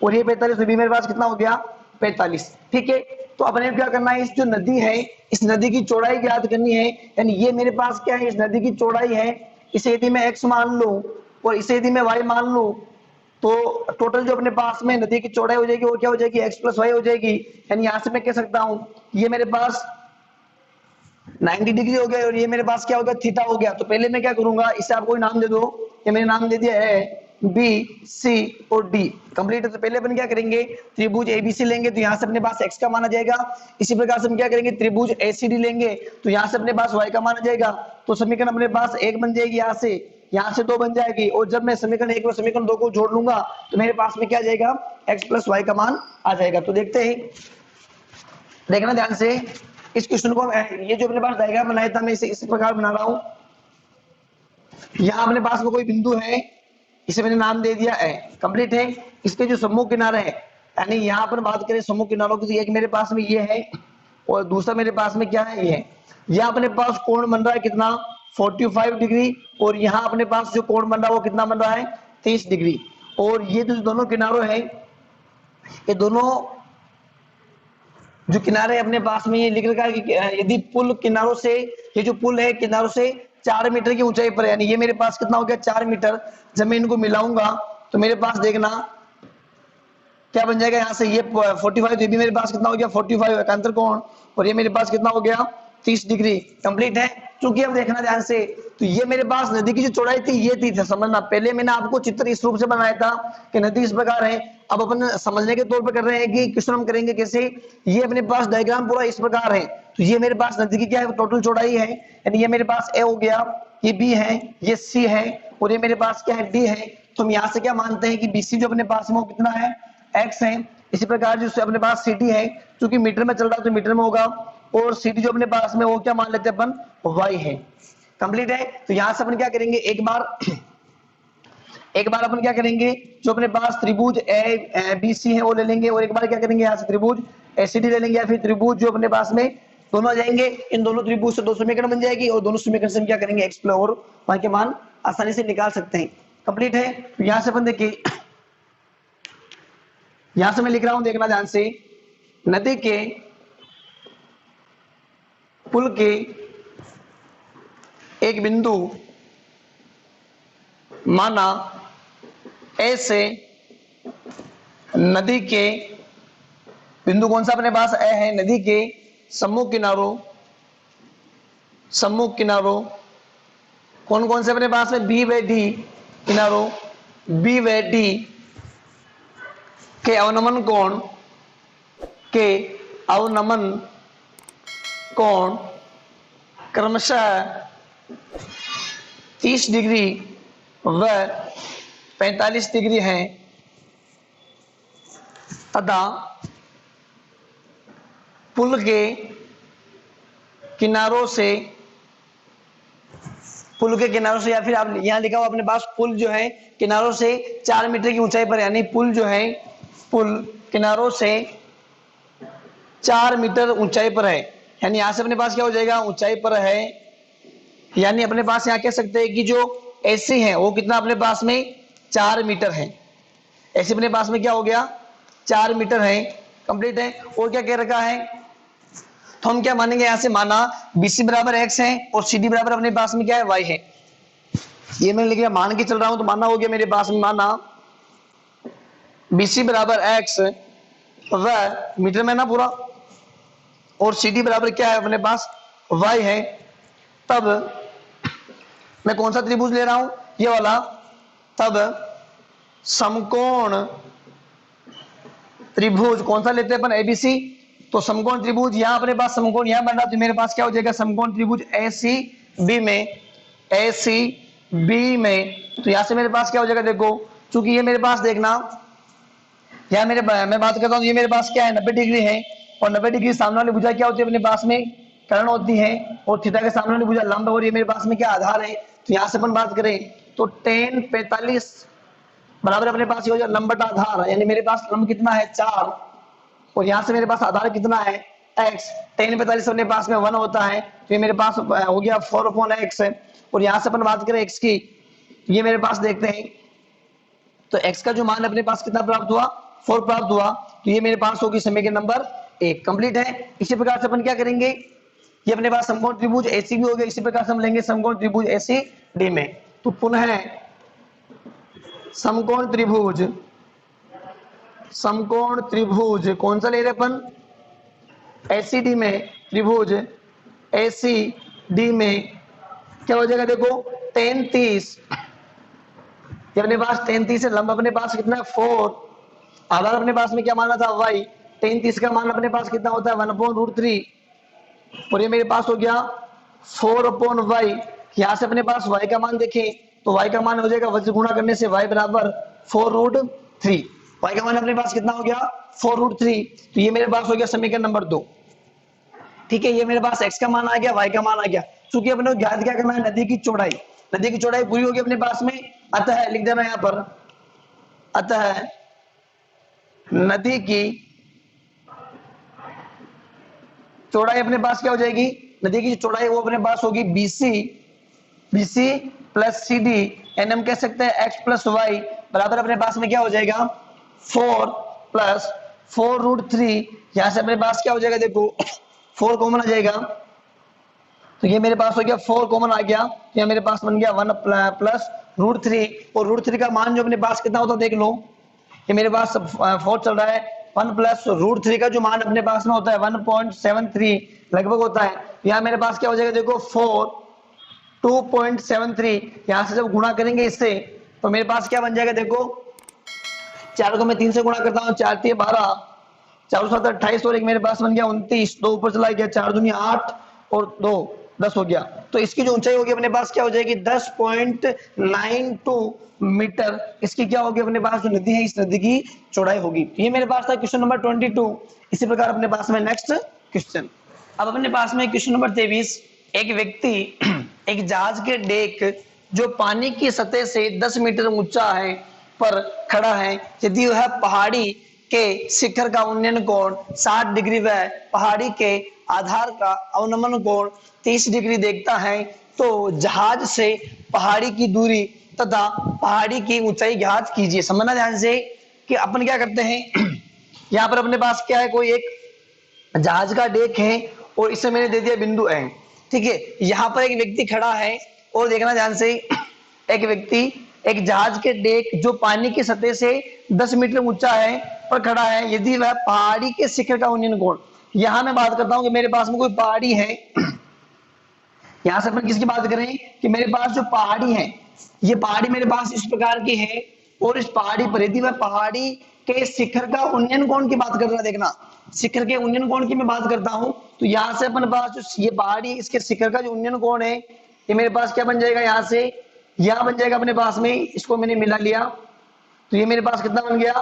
और ये 45, तो भी मेरे पास कितना हो गया 45। ठीक है, तो अपने क्या करना है, इस जो नदी है इस नदी की चौड़ाई ज्ञात करनी है। यानी ये मेरे पास क्या है, इस नदी की चौड़ाई है, इसे यदि मैं x मान लूं और इसे यदि मैं y मान लूं तो टोटल जो अपने पास में नदी की चौड़ाई हो जाएगी वो क्या हो जाएगी, x प्लस वाई हो जाएगी। यानी यहां से मैं कह सकता हूं ये मेरे पास 90 डिग्री हो गया और ये मेरे पास क्या हो गया, थीटा हो गया। तो पहले मैं क्या करूंगा, इसे आप कोई नाम दे दो, ये मैंने नाम दे दिया है बी सी और डी, कंप्लीट है। तो पहले अपन क्या करेंगे, त्रिभुज एबीसी लेंगे, तो यहाँ से अपने पास x का मान आ जाएगा। इसी प्रकार से हम क्या करेंगे, त्रिभुज एसीडी लेंगे, तो यहाँ से अपने पास y का मान आ जाएगा। तो समीकरण अपने पास एक बन जाएगी, यहाँ से 2 बन जाएगी, और जब मैं समीकरण 1 और समीकरण 2 को जोड़ लूंगा तो मेरे पास में क्या आ जाएगा, x प्लस वाई का मान आ जाएगा। तो देखते हैं, देखना ध्यान से इस क्वेश्चन को, ये जो अपने पास डायग्राम बनाया था मैं इसे इस प्रकार बना रहा हूं। यहाँ अपने पास में कोई बिंदु है, इसे मैंने नाम दे दिया है, कंप्लीट है। इसके जो सम्मुख किनारे है, यानी यहाँ पर बात करें सम्मुख किनारों की, एक मेरे पास में ये है और दूसरा मेरे पास में क्या है, ये है। यहाँ अपने पास कोण बन रहा है कितना, 45 डिग्री, और यहाँ अपने पास जो कोण बन रहा है वो कितना बन रहा है, 30 डिग्री। और ये जो दोनों किनारों है, ये दोनों जो किनारे अपने पास में ये लिख रखा है कि यदि पुल किनारों से, ये जो पुल है किनारों से 4 मीटर की ऊंचाई पर है, यानी ये मेरे पास कितना हो गया 4 मीटर। जब मैं इनको मिलाऊंगा तो मेरे पास देखना क्या बन जाएगा, यहाँ से ये 45, ये भी मेरे पास कितना हो गया 45 एकांतर कोण, और ये मेरे पास कितना हो गया 30 डिग्री, कंप्लीट है। क्योंकि अब देखना ध्यान से, तो ये मेरे पास नदी की जो चौड़ाई थी ये थी, समझना, पहले मैंने आपको चित्र इस रूप से बनाया था कि नदी इस प्रकार है। अब अपन समझने के तौर पर कर रहे हैं कि क्वेश्चन हम करेंगे कैसे, ये अपने पास डायग्राम पूरा इस प्रकार है। तो ये मेरे पास नदी की क्या है, टोटल चौड़ाई है, यानी ये मेरे पास ए हो गया, ये बी है, ये सी है, और ये मेरे पास क्या है डी है। तो हम यहाँ से क्या मानते हैं कि बीसी जो अपने पास में वो कितना है, एक्स है। इसी प्रकार जो अपने पास सी डी है, क्योंकि मीटर में चल रहा है तो मीटर में होगा, और सी डी जो अपने पास में वो क्या मान लेते हैं अपन, वाई है, कंप्लीट है। तो यहां से अपन क्या करेंगे, एक बार अपन क्या करेंगे, जो अपने पास त्रिभुज ए बी सी है वो ले लेंगे, और एक बार क्या करेंगे यहाँ से त्रिभुज एसीडी ले लेंगे, या फिर त्रिभुज जो अपने पास में दोनों आ जाएंगे। इन दोनों त्रिभुज से 2 समीकरण बन जाएगी, और दोनों समीकरण से हम क्या करेंगे, एक्स प्लस और वाई के मान आसानी से निकाल सकते हैं, कंप्लीट है। तो यहां से अपन देखिए, यहां से मैं लिख रहा हूं, देखना ध्यान से, नदी के पुल के एक बिंदु माना ए से नदी के बिंदु कौन सा अपने पास ए है, नदी के सम्मुख किनारों कौन कौन से अपने पास में, बी व डी किनारों, बी व डी के अवनमन कोण क्रमशः 30 डिग्री व 45 डिग्री है, तथा पुल के किनारों से या फिर आप यहां लिखा हुआ अपने पास पुल जो है किनारों से 4 मीटर की ऊंचाई पर, यानी पुल जो है, पुल किनारों से 4 मीटर ऊंचाई पर है। यानी यहां से अपने पास क्या हो जाएगा, ऊंचाई पर है, यानी अपने पास यहाँ कह सकते हैं कि जो एसी है वो कितना अपने पास में 4 मीटर है। एसी अपने पास में क्या हो गया 4 मीटर है, कंप्लीट है। और क्या कह रखा है, तो हम क्या मानेंगे, यहां से माना बीसी बराबर एक्स है और सीडी बराबर अपने पास में क्या है वाई है। ये मैंने लिखा मान के चल रहा हूं तो माना हो गया मेरे पास में, माना बीसी बराबर एक्स व मीटर में ना पूरा, और सीडी बराबर क्या है अपने पास वाई है। तब मैं कौन सा त्रिभुज ले रहा हूं, ये वाला। तब समकोण त्रिभुज कौन सा लेते हैं अपन, एबीसी। तो समकोण त्रिभुज यहां अपने पास समकोण यहां बन रहा, तो मेरे पास क्या हो जाएगा समकोण त्रिभुज एसी बी में, एसी बी में। तो यहां से मेरे पास क्या हो जाएगा, देखो चूंकि ये मेरे पास देखना, यहाँ मैं बात करता हूँ, ये मेरे पास क्या है 90 डिग्री है, और 90 डिग्री सामने वाली भुजा क्या होती है अपने पास में कर्ण होती है, और थीटा के सामने वाली भुजा लंब, और ये मेरे पास में क्या आधार है। तो यहाँ से अपन बात करें तो tan 45 बराबर अपने पास ये हो जाएगा लंब बटा आधार, यानी मेरे पास लंब कितना है 4, और यहाँ से मेरे पास आधार कितना है x। tan 45 अपने पास में 1 होता है, तो ये मेरे पास हो गया 4/x। और यहाँ से अपन बात करें x की, ये मेरे पास देखते हैं तो x का जो मान अपने पास कितना प्राप्त हुआ 4 प्राप्त हुआ, तो ये मेरे पास होगी समीकरण नंबर 1, कंप्लीट है। इसी प्रकार से अपन क्या करेंगे, ये अपने पास समकोण त्रिभुज एसी भी हो गया, इसी प्रकार से हम लेंगे समकोण त्रिभुज एसी डी में। तो पुनः समकोण त्रिभुज कौन सा ले रहे अपन, एसीडी में, त्रिभुज एसीडी में क्या हो जाएगा, देखो 33, ये अपने पास 33 है, लंब अपने पास कितना है 4, आधार अपने पास में क्या माना था y, 33 का मान अपने पास कितना होता है 1/√3, और ये मेरे पास हो गया 4/y। यहां से अपने पास y का मान देखें तो y का मान हो जाएगा वज्र गुणा करने से y बराबर 4√3, y का मान अपने पास कितना हो गया 4√3। तो ये मेरे पास हो गया समीकरण नंबर 2, ठीक है। ये मेरे पास x का मान आ गया, y का मान आ गया। चूंकि अपने ज्ञात क्या करना है, नदी की चौड़ाई पूरी होगी अपने पास में, अतः लिख देना यहां पर, अतः नदी की चौड़ाई अपने पास क्या हो जाएगी, नदी की चौड़ाई वो अपने पास होगी बीसी प्लस सीडी, यानी हम कह सकते हैं x प्लस वाई बराबर अपने पास में क्या हो जाएगा 4 प्लस 4√3। यहां से अपने पास क्या हो जाएगा, देखो 4 कॉमन आ जाएगा, तो ये मेरे पास हो गया 4 कॉमन आ गया, तो ये मेरे पास बन गया 1 प्लस √3, और √3 का मान जो अपने पास कितना होता है देख लो, ये मेरे पास 4 चल रहा है, 1 प्लस √3 का जो मान अपने पास में होता है 1.73 लगभग होता है। यहाँ मेरे पास क्या हो जाएगा, देखो 2.73, यहाँ से जब गुणा करेंगे इससे तो मेरे पास क्या बन जाएगा, देखो 4 को मैं 3 से गुणा करता हूँ, 4 3 12, 4 7 28, और एक मेरे पास बन गया 29, 2 ऊपर चला गया, 4 दूनी 8 और 2 10 हो गया। तो इसकी जो ऊंचाई होगी अपने पास क्या हो जाएगी 10.92 मीटर, इसकी क्या होगी अपने पास जो नदी है इस नदी की चौड़ाई होगी। ये मेरे पास था क्वेश्चन नंबर 22। इसी प्रकार अपने पास में नेक्स्ट क्वेश्चन, अब अपने पास में क्वेश्चन नंबर 23। एक व्यक्ति एक जहाज के डेक जो पानी की सतह से 10 मीटर ऊंचा है पर खड़ा है, यदि वह पहाड़ी के शिखर का उन्नयन कोण 60 डिग्री व पहाड़ी के आधार का अवनमन कोण 30 डिग्री देखता है, तो जहाज से पहाड़ी की दूरी तथा पहाड़ी की ऊंचाई ज्ञात कीजिए। समझना ध्यान से कि अपन क्या करते हैं, यहाँ पर अपने पास क्या है, कोई एक जहाज का डेक है और इसे मैंने दे दिया बिंदु है, ठीक है। यहाँ पर एक व्यक्ति खड़ा है, और देखना ध्यान से, एक व्यक्ति एक जहाज के डेक जो पानी की सतह से 10 मीटर ऊंचा है पर खड़ा है, यदि वह पहाड़ी के शिखर का उन्नयन कोण, यहां मैं बात करता हूं कि मेरे पास में कोई पहाड़ी है, यहां से अपन किसकी बात करें कि मेरे पास जो पहाड़ी है, ये पहाड़ी मेरे पास इस प्रकार की है, और इस पहाड़ी पर यदि मैं पहाड़ी के शिखर का उन्नयन कोण की बात कर रहा, देखना शिखर के उन्नयन कोण की मैं बात करता हूं, तो यहां से अपने पास जो ये पहाड़ी इसके शिखर का जो उन्नयन कोण है, ये मेरे पास क्या बन जाएगा, यहां से यहां बन जाएगा अपने पास में, इसको मैंने मिला लिया, तो ये मेरे पास कितना बन गया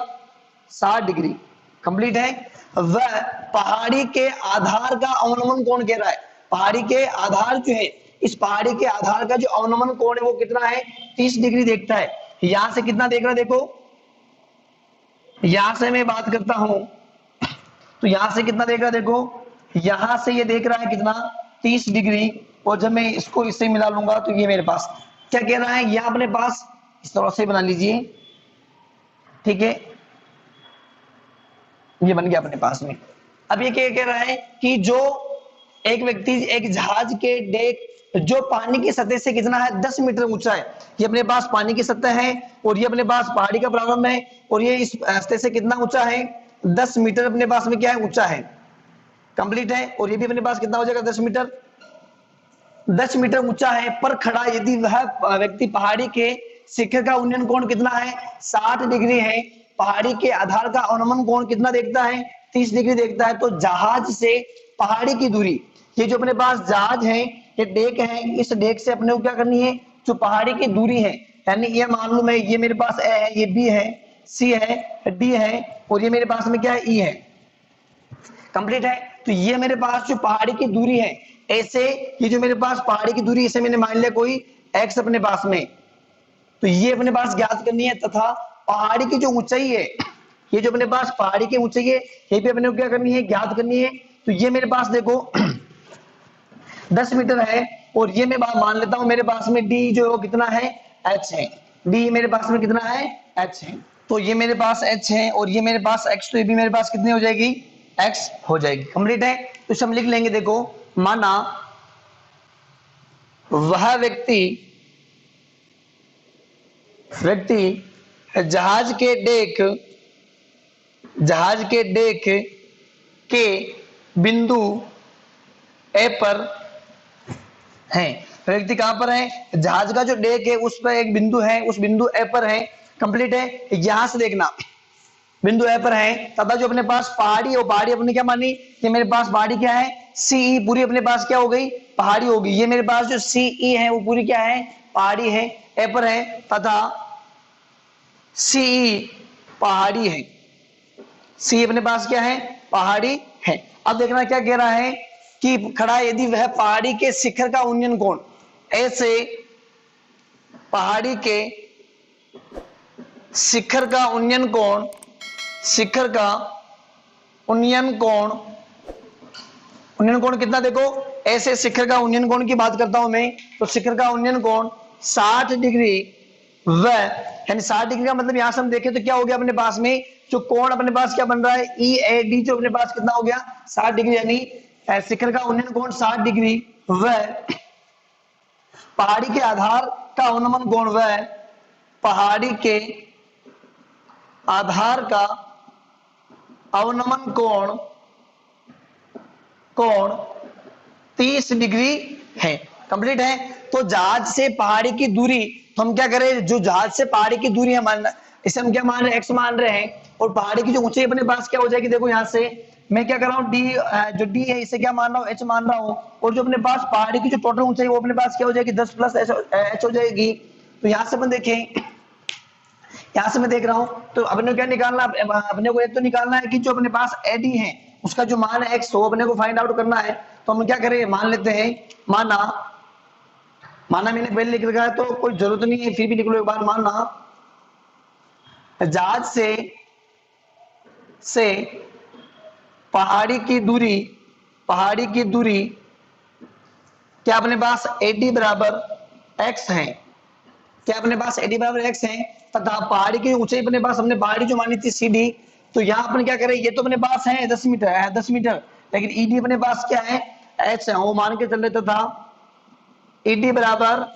60 डिग्री, कंप्लीट है। वह पहाड़ी के आधार का अवनमन कोण कह रहा है, पहाड़ी के आधार जो है, इस पहाड़ी के आधार का जो अवनमन कोण है वो कितना है 30 डिग्री देखता है। यहां से कितना देख रहा है, देखो यहां से मैं बात करता हूं तो यहां से कितना देख रहा है, देखो यहां से ये देख रहा है कितना 30 डिग्री, और जब मैं इसको इससे मिला लूंगा तो ये मेरे पास क्या कह रहा है, यहां अपने पास इस तरह से बना लीजिए, ठीक है, ये बन गया अपने पास में। अब ये क्या कह रहा है कि जो एक व्यक्ति एक जहाज के डेक जो पानी की सतह से कितना है 10 मीटर ऊंचा है, ये अपने पास पानी की सतह है और ये अपने पास पहाड़ी का प्रारंभ है और ये इस सतह से कितना ऊंचा है 10 मीटर अपने पास में क्या है ऊंचा है, कंप्लीट है। और ये भी अपने पास कितना हो जाएगा 10 मीटर, 10 मीटर ऊंचा है पर खड़ा यदि वह व्यक्ति पहाड़ी के शिखर का उन्नयन कोण कितना है 60 डिग्री है, पहाड़ी के आधार का अवनमन कोण कितना देखता है 30 डिग्री देखता है, तो जहाज से पहाड़ी की दूरी, ये जो अपने पास जहाज है ये डेक है, इस डेक से अपने को क्या करनी है जो पहाड़ी की दूरी है, यानी ये मालूम है ये मेरे पास ए है, ये बी है, सी है, डी है और ये मेरे पास में क्या है ई है, कंप्लीट है। तो ये मेरे पास जो पहाड़ी की दूरी है, ऐसे ये जो मेरे पास पहाड़ी की दूरी इसे मैंने मान लिया कोई एक्स अपने पास में, तो ये अपने पास ज्ञात करनी है, तथा पहाड़ी की जो ऊंचाई है, ये जो अपने पास पहाड़ी की ऊंचाई है ये भी अपने को क्या करनी है ज्ञात करनी है। तो ये मेरे पास देखो 10 मीटर है और ये मैं मान लेता हूं मेरे पास में डी जो कितना है एच है, डी मेरे पास में कितना है एच है, तो ये मेरे पास एच है और ये मेरे पास एक्स, तो ये भी मेरे पास कितनी हो जाएगी एक्स हो जाएगी, कंप्लीट है। तो इसे हम लिख लेंगे, देखो माना वह व्यक्ति जहाज के डेक के बिंदु ए पर है, व्यक्ति कहां पर है जहाज का जो डेक है उस पर एक बिंदु है, उस बिंदु ए पर है, कंप्लीट है। यहां से देखना बिंदु ए पर है तथा जो अपने पास पहाड़ी हो, पहाड़ी अपने क्या मानी कि मेरे पास पहाड़ी क्या है सीई, पूरी अपने पास क्या हो गई पहाड़ी होगी, ये मेरे पास जो सीई है वो पूरी क्या है पहाड़ी है, ए पर है तथा सीई पहाड़ी है, सी अपने पास क्या है पहाड़ी है। अब देखना क्या कह रहा है कि खड़ा यदि वह पहाड़ी के शिखर का उन्नयन कोण, ऐसे पहाड़ी के शिखर का उन्नयन कोण, शिखर का उन्नयन कोण, उन्नयन कोण कितना देखो ऐसे शिखर का उन्नयन कोण की बात करता हूं मैं, तो शिखर का उन्नयन कोण 60 डिग्री व यानी 60 डिग्री का मतलब यहां से हम देखें तो क्या हो गया अपने पास में जो कोण अपने पास क्या बन रहा है ई ए डी, जो अपने पास कितना हो गया 60 डिग्री, यानी शिखर का उन्नयन कोण 60 डिग्री व पहाड़ी के आधार का अवनमन कोण व पहाड़ी के आधार का अवनमन कोण 30 डिग्री है, कंप्लीट है। तो जहाज से पहाड़ी की दूरी, तो हम क्या करें जो जहाज से पहाड़ी की दूरी है मान, इसे हम क्या मान रहे हैं एक्स मान रहे हैं, और पहाड़ी की जो ऊंचाई अपने पास क्या हो जाएगी, देखो यहां से मैं क्या कर रहा हूँ डी, जो डी है इसे क्या मान रहा हूँ एच मान रहा हूँ, और जो अपने पास पहाड़ी की जो टोटल ऊंचाई वो अपने पास क्या हो जाएगी 10 प्लस एच हो जाएगी। तो यहां से अपन देखें, यहां से मैं देख रहा हूं तो अपने को क्या निकालना, अपने को एक तो निकालना है कि जो अपने पास एडी है उसका जो मान है एक्स, वो अपने को फाइंड आउट करना है। तो हम क्या करें मान लेते हैं, माना मैंने पहले लिख रखा है तो कोई जरूरत नहीं है फिर भी लिख लो एक बार, माना जहाज से पहाड़ी की दूरी क्या अपने पास एडी बराबर एक्स है, क्या अपने पास एडी बराबर एक्स है, तथा पहाड़ी की ऊंचाई अपने पास हमने पहाड़ी जो मानी थी सीडी, तो यहाँ अपन क्या करें ये तो अपने पास है 10 मीटर है, 10 मीटर, लेकिन ईडी अपने पास क्या है एच है, वो मान के चल रहे तथा ईडी बराबर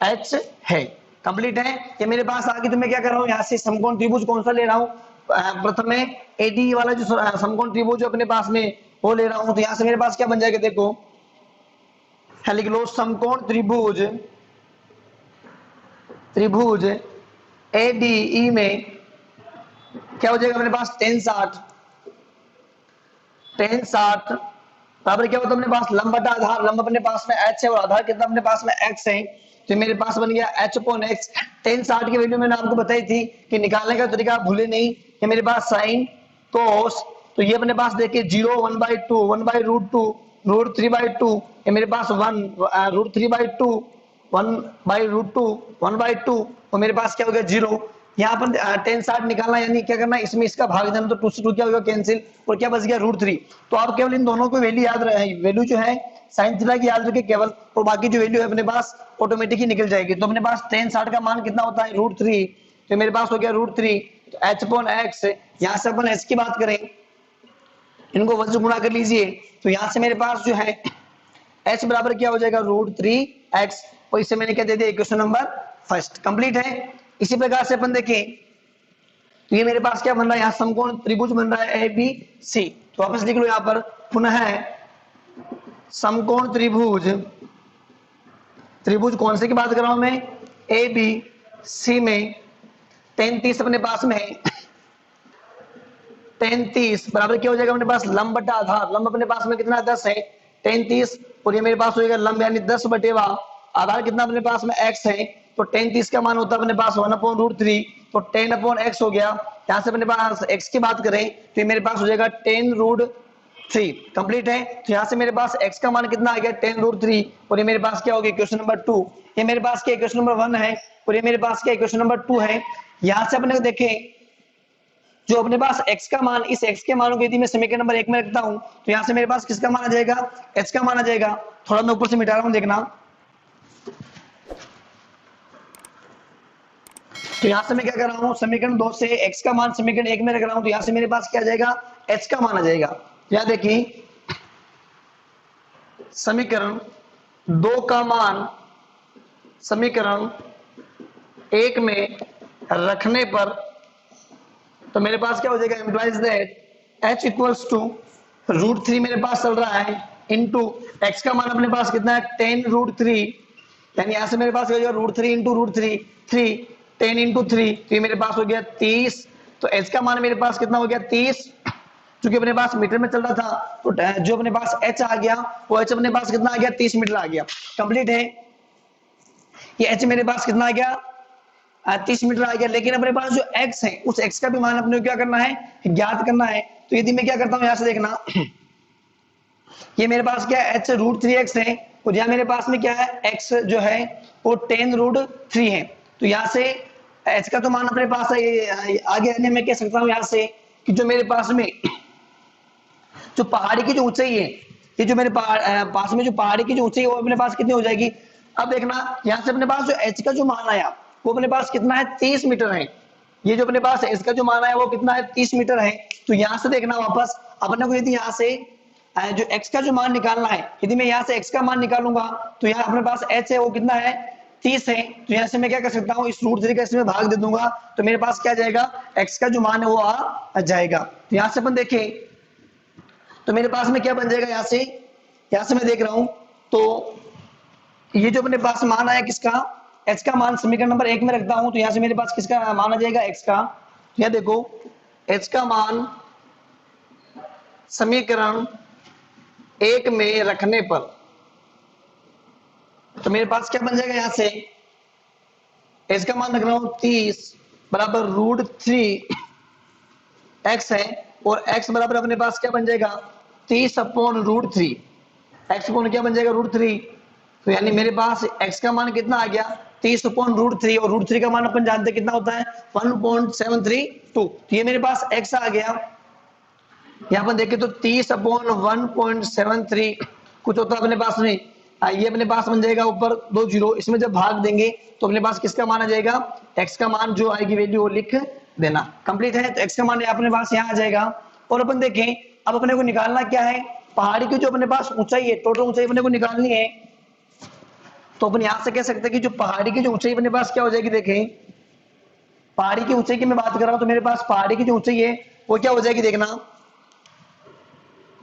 एच है, कंप्लीट है। ये मेरे पास आगे तो मैं क्या कर रहा हूँ यहाँ से समकोण त्रिभुज कौन सा ले रहा हूँ, प्रथम में एडी वाला जो समकोण त्रिभुज अपने पास में वो ले रहा हूँ, तो यहाँ से मेरे पास क्या बन जाएगा देखो, लिख लो समकोण त्रिभुज एडीई में क्या हो जाएगा अपने पास tan 60 बराबर क्या होता है अपने पास लंब बटा आधार, लंब अपने पास में h है और आधार कितना अपने पास में x है, तो मेरे पास बन गया h अपॉन x। tan 60 की वैल्यू मैंने आपको बताई थी कि निकालने का तरीका आप भूले नहीं, कि मेरे पास साइन कोस, तो ये अपने पास देखिए 0 1/2 1/√2 √3/2, ये मेरे पास 1 √3/2 1/√2 1/2, और मेरे पास क्या हो गया 0, यहाँ पर 1060 निकालना, यानी क्या करना है, इसमें इसका भाग देना, तो 2 से 2 क्या होगा कैंसिल, और क्या बच गया √3। तो आप केवल इन दोनों को वैल्यू याद रहे, वैल्यू जो है साइन थीटा की याद रखे केवल, और बाकी जो वैल्यू है अपने पास ऑटोमेटिक ही निकल जाएगी। तो अपने पास 1060 का मान कितना होता है √3, तो मेरे पास हो गया √3। तो h/x, यहाँ से अपन h की बात करें, इनको वज्र गुणा कर लीजिए, तो यहाँ से मेरे पास जो है h बराबर क्या हो जाएगा √3x, और इसे मैंने क्या दे दिया इक्वेशन नंबर फर्स्ट। कंप्लीट है। इसी प्रकार से अपन देखें तो ये मेरे पास क्या बन रहा है, यहाँ समकोण त्रिभुज बन रहा है ABC। तो वापस लिख लो यहाँ पर पुनः समकोण त्रिभुज, त्रिभुज कौन से की बात कर रहा हूं मैं, ABC में 33 अपने पास में है, 33 बराबर क्या हो जाएगा अपने पास लंब बटा आधार, लंब अपने पास में कितना 10 है 33, और ये मेरे पास हो जाएगा लंब यानी 10 बटेवा आधार कितना अपने पास में x है, तो 33 का मान होता है अपने पास 1/√3, तो 10/x हो गया। यहाँ से अपने पास x की बात करें तो ये मेरे पास हो जाएगा 10√3। कंप्लीट है। तो यहाँ से मेरे पास x का मान कितना आ गया 10√3, और ये मेरे पास क्या हो गया इक्वेशन नंबर 2। ये मेरे पास क्या इक्वेशन नंबर 1 है, और ये मेरे पास क्या इक्वेशन नंबर 2 है। यहाँ से अपने को देखें जो अपने पास x का मान, इस x के मानों को यदि मैं समीकरण नंबर 1 में रखता हूं तो यहाँ से मेरे पास किसका मान आ जाएगा, h का मान आ जाएगा। थोड़ा मैं ऊपर से मिटा रहा हूं देखना, तो यहाँ से मैं क्या कर रहा हूँ समीकरण 2 से x का मान समीकरण 1 में रख रहा हूँ, तो यहाँ से मेरे पास क्या आ जाएगा h का मान आ जाएगा। यहाँ देखिए समीकरण 2 का मान समीकरण 1 में रखने पर तो मेरे पास क्या हो जाएगा, implies that h equals to √3 मेरे पास चल रहा है इंटू x का मान अपने पास कितना है 10√3, यानी यहाँ से मेरे पास हो जाएगा √3 इंटू √3 3 10 इंटू 3, तो ये मेरे पास हो गया 30। तो h का मान मेरे पास कितना हो गया 30, क्योंकि अपने पास मीटर में चल रहा था तो जो अपने पास h आ गया वो h अपने पास कितना आ गया 30 मीटर आ गया। कंप्लीट है। ये h मेरे पास कितना आ गया 30 मीटर आ गया, लेकिन अपने पास जो x है उस x का भी मान अपने को क्या करना है ज्ञात करना है। तो यदि मैं क्या करता हूं यहाँ से देखना ये मेरे पास क्या है h √3x है, और यहाँ मेरे पास में क्या है x जो है वो 10√3 है। तो यहाँ से h का तो मान अपने पास है आगे आने मैं कह सकता हूँ यहाँ से कि जो मेरे पास में जो पहाड़ी की जो ऊंचाई है, ये जो मेरे पास में जो पहाड़ी की जो ऊंचाई है वो अपने पास कितनी हो जाएगी। अब देखना यहाँ से अपने पास जो h का जो मान आया वो अपने पास कितना है 30 मीटर है। ये जो अपने पास है इसका जो मान आया वो कितना है 30 मीटर है। तो यहाँ से देखना वापस अपने को यदि यहाँ से जो x का जो मान निकालना है, यदि मैं यहाँ से x का मान निकालूंगा तो यहाँ अपने पास h है वो कितना है 30 है। तो यहाँ से मैं क्या कर सकता हूँ इस √3 का इसमें भाग दे दूंगा तो मेरे पास क्या जाएगा x का जो मान है वो आ जाएगा। तो यहाँ से अपन देखें तो मेरे पास में क्या बन जाएगा, यहाँ से मैं देख रहा हूं तो ये जो अपने पास मान आया किसका x का मान समीकरण नंबर 1 में रखता हूं तो यहाँ से मेरे पास किसका मान आ जाएगा x का। यह देखो h का मान समीकरण 1 में रखने पर तो मेरे पास क्या बन जाएगा, यहाँ से h का मान रख रहा हूं 30 बराबर √3x है, और x बराबर अपने पास क्या बन जाएगा 30/√3, x अपॉन क्या बन जाएगा √3। तो यानी मेरे पास x का मान कितना आ गया 30/√3, और √3 का मान अपन जानते कितना होता है 1.732। तो ये मेरे पास x आ गया। यहाँ पर देखें तो 30/1.73 कुछ होता है अपने पास में, ये अपने पास बन जाएगा ऊपर 2 जीरो, इसमें जब भाग देंगे तो अपने पास किसका मान आ जाएगा x का मान जो आएगी वैल्यू वो लिख देना। कंप्लीट है। तो x का मान अपने पास यहाँ आ जाएगा। और अपन देखें अब अपने को निकालना क्या है, पहाड़ी की जो अपने पास ऊंचाई है टोटल ऊंचाई अपने को निकालनी है। तो अपन यहां से कह सकते हैं कि जो पहाड़ी की जो ऊंचाई अपने पास क्या हो जाएगी, देखें पहाड़ी की ऊंचाई की मैं बात कर रहा हूं तो मेरे पास पहाड़ी की जो ऊंचाई है वो क्या हो जाएगी देखना।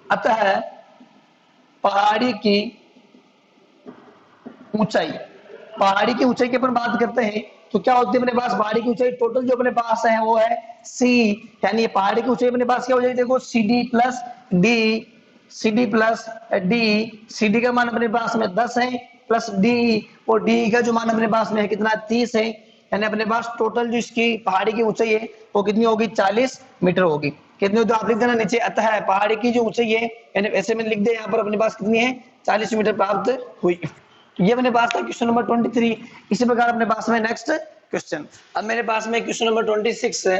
अतः पहाड़ी की ऊंचाई, पहाड़ी की ऊंचाई की अपन बात करते हैं तो क्या होती है अपने पास पहाड़ी की ऊंचाई टोटल जो अपने पास है वो है c, यानी पहाड़ी की ऊंचाई अपने पास क्या हो जाएगी देखो CD प्लस डी, CD का मान अपने पास में 10 है प्लस D, और D का जो मान अपने पास में है कितना 30 है, यानी अपने पास टोटल जो इसकी पहाड़ी की ऊंचाई है वो कितनी होगी 40 मीटर होगी। कितनी तो आप लिख देना नीचे। अतः पहाड़ी की जो ऊंचाई है यानी ऐसे में लिख दे यहाँ पर अपने पास कितनी है 40 मीटर प्राप्त हुई। ये अपने पास था क्वेश्चन नंबर 23। इसी प्रकार अपने पास में नेक्स्ट क्वेश्चन। अब मेरे पास में क्वेश्चन नंबर 26 है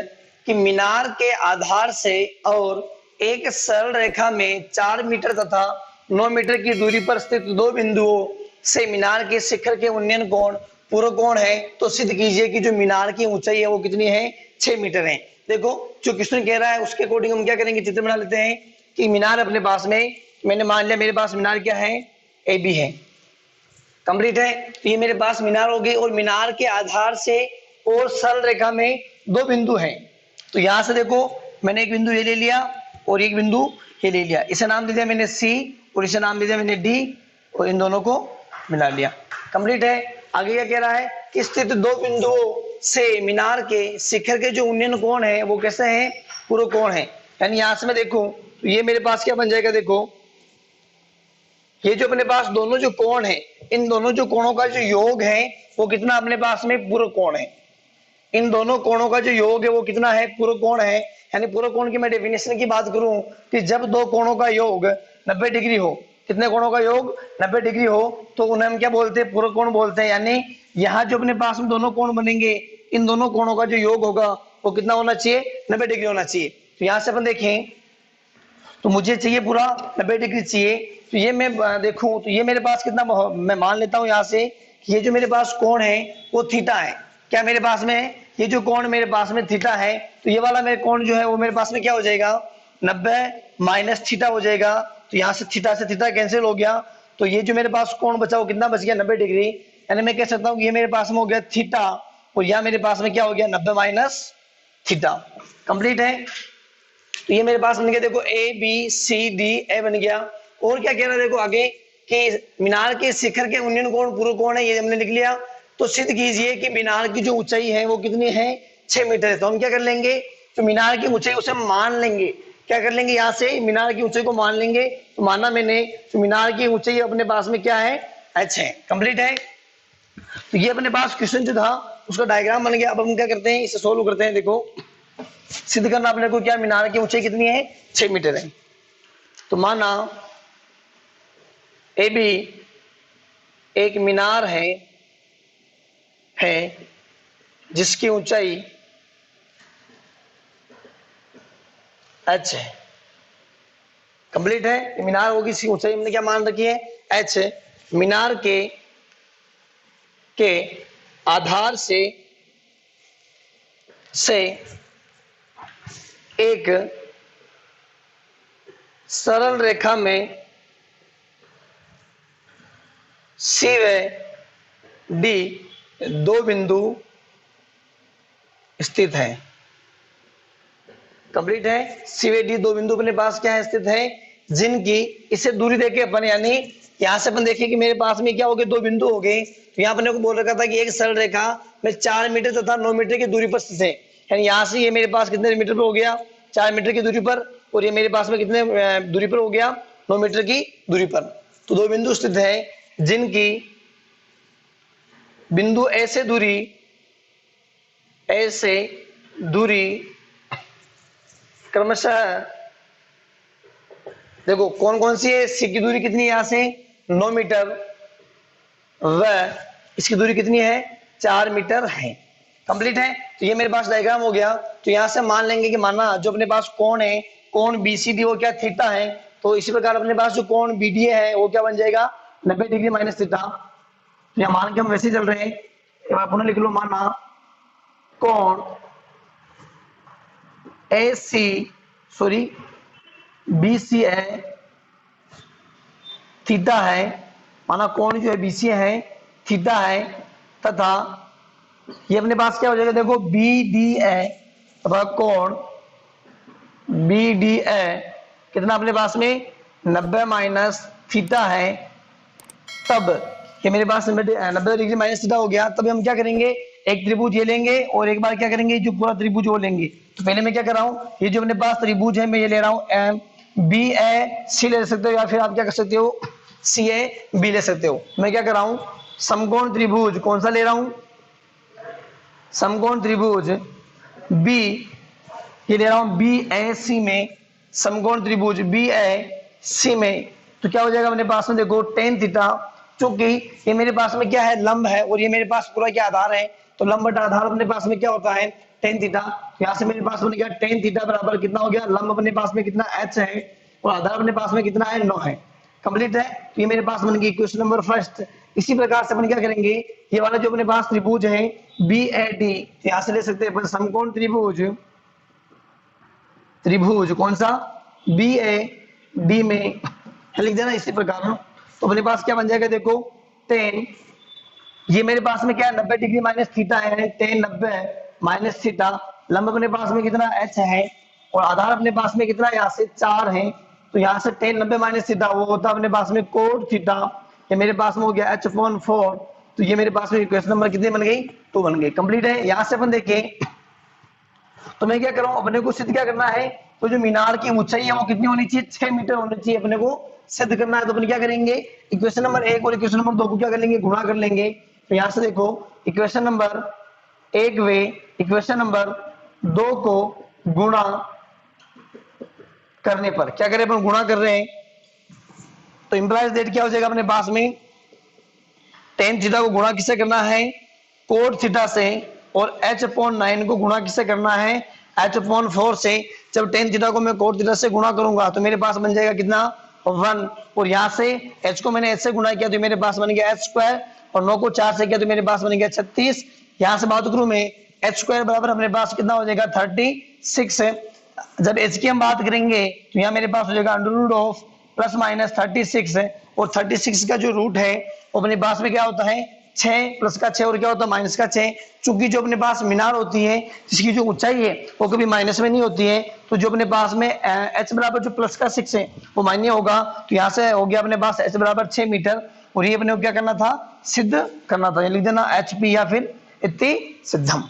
कि मीनार के आधार से और एक सरल रेखा में 4 मीटर तथा 9 मीटर की दूरी पर स्थित दो बिंदुओं से मीनार के शिखर के उन्नयन कोण पूर्व कोण है, तो सिद्ध कीजिए कि जो मीनार की ऊंचाई है वो कितनी है, 6 मीटर है। देखो जो क्वेश्चन कह रहा है उसके अकॉर्डिंग हम क्या करेंगे, चित्र बना लेते हैं कि मीनार अपने पास में, मैंने मान लिया मेरे पास मीनार क्या है, ए बी है, कंप्लीट है। तो ये मेरे पास मीनार हो गई और मीनार के आधार से और सरल रेखा में दो बिंदु हैं। तो यहां से देखो मैंने एक बिंदु ये ले लिया और एक बिंदु ये ले लिया, इसे नाम दे दिया मैंने सी और इसे नाम दे दिया मैंने डी और इन दोनों को मिला लिया, कंप्लीट है। आगे क्या कह रहा है कि स्थित दो बिंदुओं से मीनार के शिखर के जो उन्नयन कोण है वो कैसे है, पूर्व कोण है। यानी यहां से मैं देखूं तो ये मेरे पास क्या बन जाएगा, देखो ये जो अपने पास दोनों जो कोण है, इन दोनों जो कोणों का जो योग है वो कितना अपने पास में पूर्व कोण है। इन दोनों कोणों का जो योग है वो कितना है, पूर्व कोण है। यानी पूर्व कोण की मैं डेफिनेशन की बात करूं कि जब दो कोणों का योग 90 डिग्री हो, कितने कोणों का योग 90 डिग्री हो, तो उन्हें हम क्या बोलते हैं, पूर्व कोण बोलते हैं। यानी यहाँ जो अपने पास में दोनों कोण बनेंगे, इन दोनों कोणों का जो योग होगा वो कितना होना चाहिए, 90 डिग्री होना चाहिए। तो यहाँ से अपन देखें तो मुझे चाहिए पूरा 90 डिग्री चाहिए। तो ये मैं देखूं तो ये मेरे पास कितना, मैं मान लेता हूं यहाँ से कि ये जो मेरे पास कोण है वो थीटा है। क्या मेरे पास में ये जो कोण मेरे पास में थीटा है, तो ये वाला मेरे कोण जो है वो मेरे पास में क्या हो जाएगा, 90 माइनस थीटा हो जाएगा। तो यहाँ से थीटा कैंसिल हो गया, तो ये जो मेरे पास कोण बचा वो कितना बच गया, 90 डिग्री। यानी मैं कह सकता हूँ ये मेरे पास में हो गया थीटा और यह मेरे पास में क्या हो गया, 90 माइनस थीटा, कंप्लीट है। तो ये मेरे पास बन गया, देखो A B C D A बन गया। और क्या कह रहा है देखो आगे कि मीनार के शिखर के उन्नयन कोण पूर्व कोण है, ये हमने लिख लिया। तो सिद्ध कीजिए कि मीनार की जो ऊंचाई है वो कितनी है, 6 मीटर है। तो हम क्या कर लेंगे, तो मीनार की ऊंचाई उसे मान लेंगे, क्या कर लेंगे, यहाँ से मीनार की ऊंचाई को मान लेंगे। तो माना मैंने, तो मीनार की ऊंचाई अपने पास में क्या है, h है, कंप्लीट है। तो ये अपने पास क्वेश्चन जो था उसका डायग्राम बन गया। अब हम क्या करते हैं, इसे सोल्व करते हैं। देखो सिद्ध करना अपने को क्या, मीनार की ऊंचाई कितनी है, 6 मीटर है। तो माना ए बी एक मीनार है जिसकी ऊंचाई h है, कंप्लीट है। मीनार होगी, इसकी ऊंचाई हमने क्या मान रखी है, h है। मीनार के आधार से एक सरल रेखा में सी व डी दो बिंदु स्थित है, कंप्लीट है। सी व डी दो बिंदु अपने पास क्या है, स्थित है, जिनकी इसे दूरी देके अपन, यानी यहां से अपन देखिए कि मेरे पास में क्या हो गए, दो बिंदु हो गए। तो यहाँ अपने को बोल रखा था कि एक सरल रेखा में 4 मीटर तथा 9 मीटर की दूरी पर स्थित है। यानी यहाँ से ये मेरे पास कितने मीटर पर हो गया, 4 मीटर की दूरी पर, और ये मेरे पास में कितने दूरी पर हो गया, 9 मीटर की दूरी पर। तो दो बिंदु स्थित है जिनकी बिंदु ए से दूरी क्रमशः, देखो कौन कौन सी है, सी की दूरी कितनी है, यहां से 9 मीटर व इसकी दूरी कितनी है, 4 मीटर है, कंप्लीट है। तो ये मेरे पास डायग्राम हो गया। तो यहां से मान लेंगे कि माना जो अपने पास कोण है, कोण बीसीडी वो क्या, थीटा है। तो इसी प्रकार अपने पास जो कोण बीडीए है वो क्या बन जाएगा, 90 डिग्री माइनस थीटा। तो यहां मान के हम वैसे चल रहे हैं, पुनः लिख लो, माना कोण BCA थीटा है, माना कोण जो है BCA है थीटा है, तथा ये अपने पास क्या हो जाएगा, देखो BDA तथा कोण BDA कितना अपने पास में 90 माइनस थीटा है। तब ये मेरे पास 90 डिग्री माइनस थीटा हो गया। तब हम क्या करेंगे, एक त्रिभुज ये लेंगे और एक बार क्या करेंगे, जो पूरा त्रिभुज वो लेंगे। तो पहले मैं क्या कर रहा हूँ, ये जो अपने पास त्रिभुज है मैं ये ले रहा हूँ MBAC ले सकते हो, या फिर आप क्या कर सकते हो, CAB ले सकते हो। मैं क्या कर रहा हूँ, समकोण त्रिभुज कौन सा ले रहा हूँ, समकोण त्रिभुज B ये ले रहा हूँ BAC में, समकोण त्रिभुज BAC में। तो क्या हो जाएगा अपने पास में, देखो tan थीटा, चूंकि ये मेरे पास में क्या है, लंब है और ये मेरे पास पूरा क्या आधार है, तो लंब बटा आधार अपने पास में क्या होता है tan थीटा। यहाँ से मेरे पास बन गया tan थीटा बराबर कितना हो गया, लंब अपने पास में कितना h है और आधार अपने पास में कितना है 9 है। कंप्लीट है। तो ये मेरे पास बन गई क्वेश्चन नंबर फर्स्ट। इसी प्रकार से अपन क्या करेंगे, ये वाला जो अपने पास त्रिभुज है BAD, यहाँ से ले सकते हैं अपन समकोण त्रिभुज, त्रिभुज कौन सा BAD में लिख देना इसी प्रकार। तो अपने पास क्या बन जाएगा देखो tan, ये मेरे पास में क्या है 90 डिग्री माइनस थीटा है, tan 90 माइनस थीटा, लंब अपने पास में कितना h है और आधार अपने पास में कितना यहाँ से 4 है। तो यहाँ से tan 90 माइनस थीटा वो होता है अपने पास में cot थीटा, ये मेरे पास में हो गया h/4। तो ये मेरे पास में क्वेश्चन नंबर कितने बन गई 2 बन गए। कंप्लीट है। यहाँ से अपन देखें तो मैं क्या कर रहा हूँ, अपने को सिद्ध क्या करना है, तो जो मीनार की ऊंचाई है वो कितनी होनी चाहिए 6 मीटर होनी चाहिए, अपने को सिद्ध करना है। तो अपन क्या करेंगे, इक्वेशन नंबर 1 और इक्वेशन नंबर 2 को क्या कर लेंगे, गुणा कर लेंगे। तो यहाँ से देखो इक्वेशन नंबर 1 वे इक्वेशन नंबर 2 को गुणा करने पर क्या करें अपन, गुणा कर रहे हैं तो इंप्लाइज दैट क्या हो जाएगा अपने पास में, tan थीटा को गुणा किससे करना है cot थीटा से, और h/9 को गुणा किससे करना है h/4 से। जब tan थीटा को मैं cot थीटा से गुणा करूंगा तो मेरे पास बन जाएगा कितना 1, और यहाँ से h को मैंने h से गुणा किया तो मेरे पास बन गया h स्क्वायर, और 9 को 4 से किया तो मेरे पास बन गया 36। यहाँ से बात करूं मैं h स्क्वायर बराबर अपने पास कितना हो जाएगा 36 है। जब h की हम बात करेंगे तो यहाँ मेरे पास हो जाएगा √ प्लस माइनस 36 है, और 36 का जो रूट है वो अपने पास में क्या होता है 6 प्लस का 6 और क्या होता है माइनस का 6। चूंकि जो अपने पास मीनार होती है जिसकी जो ऊंचाई है वो कभी माइनस में नहीं होती है, तो जो अपने पास में h बराबर जो प्लस का 6 है वो मान्य होगा। तो यहाँ से हो गया अपने पास h बराबर 6 मीटर, और ये अपने को क्या करना था सिद्ध करना था, ये लिख देना HP या फिर इति सिद्धम।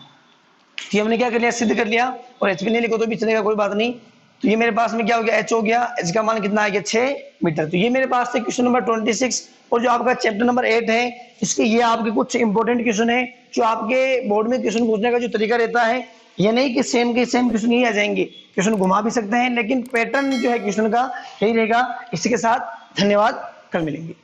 ये हमने क्या कर लिया सिद्ध कर लिया, और HP नहीं लिखो तो भी चलेगा कोई बात नहीं। तो ये मेरे पास में क्या हो गया h हो गया, h का मान कितना आ गया 6 मीटर। तो ये मेरे पास से क्वेश्चन नंबर 26, और जो आपका चैप्टर नंबर 8 है इसके ये आपके कुछ इंपॉर्टेंट क्वेश्चन है जो आपके बोर्ड में क्वेश्चन पूछने का जो तरीका रहता है ये नहीं कि सेम के सेम क्वेश्चन ही आ जाएंगे, क्वेश्चन घुमा भी सकते हैं, लेकिन पैटर्न जो है क्वेश्चन का यही रहेगा। इसी के साथ धन्यवाद, कल मिलेंगे।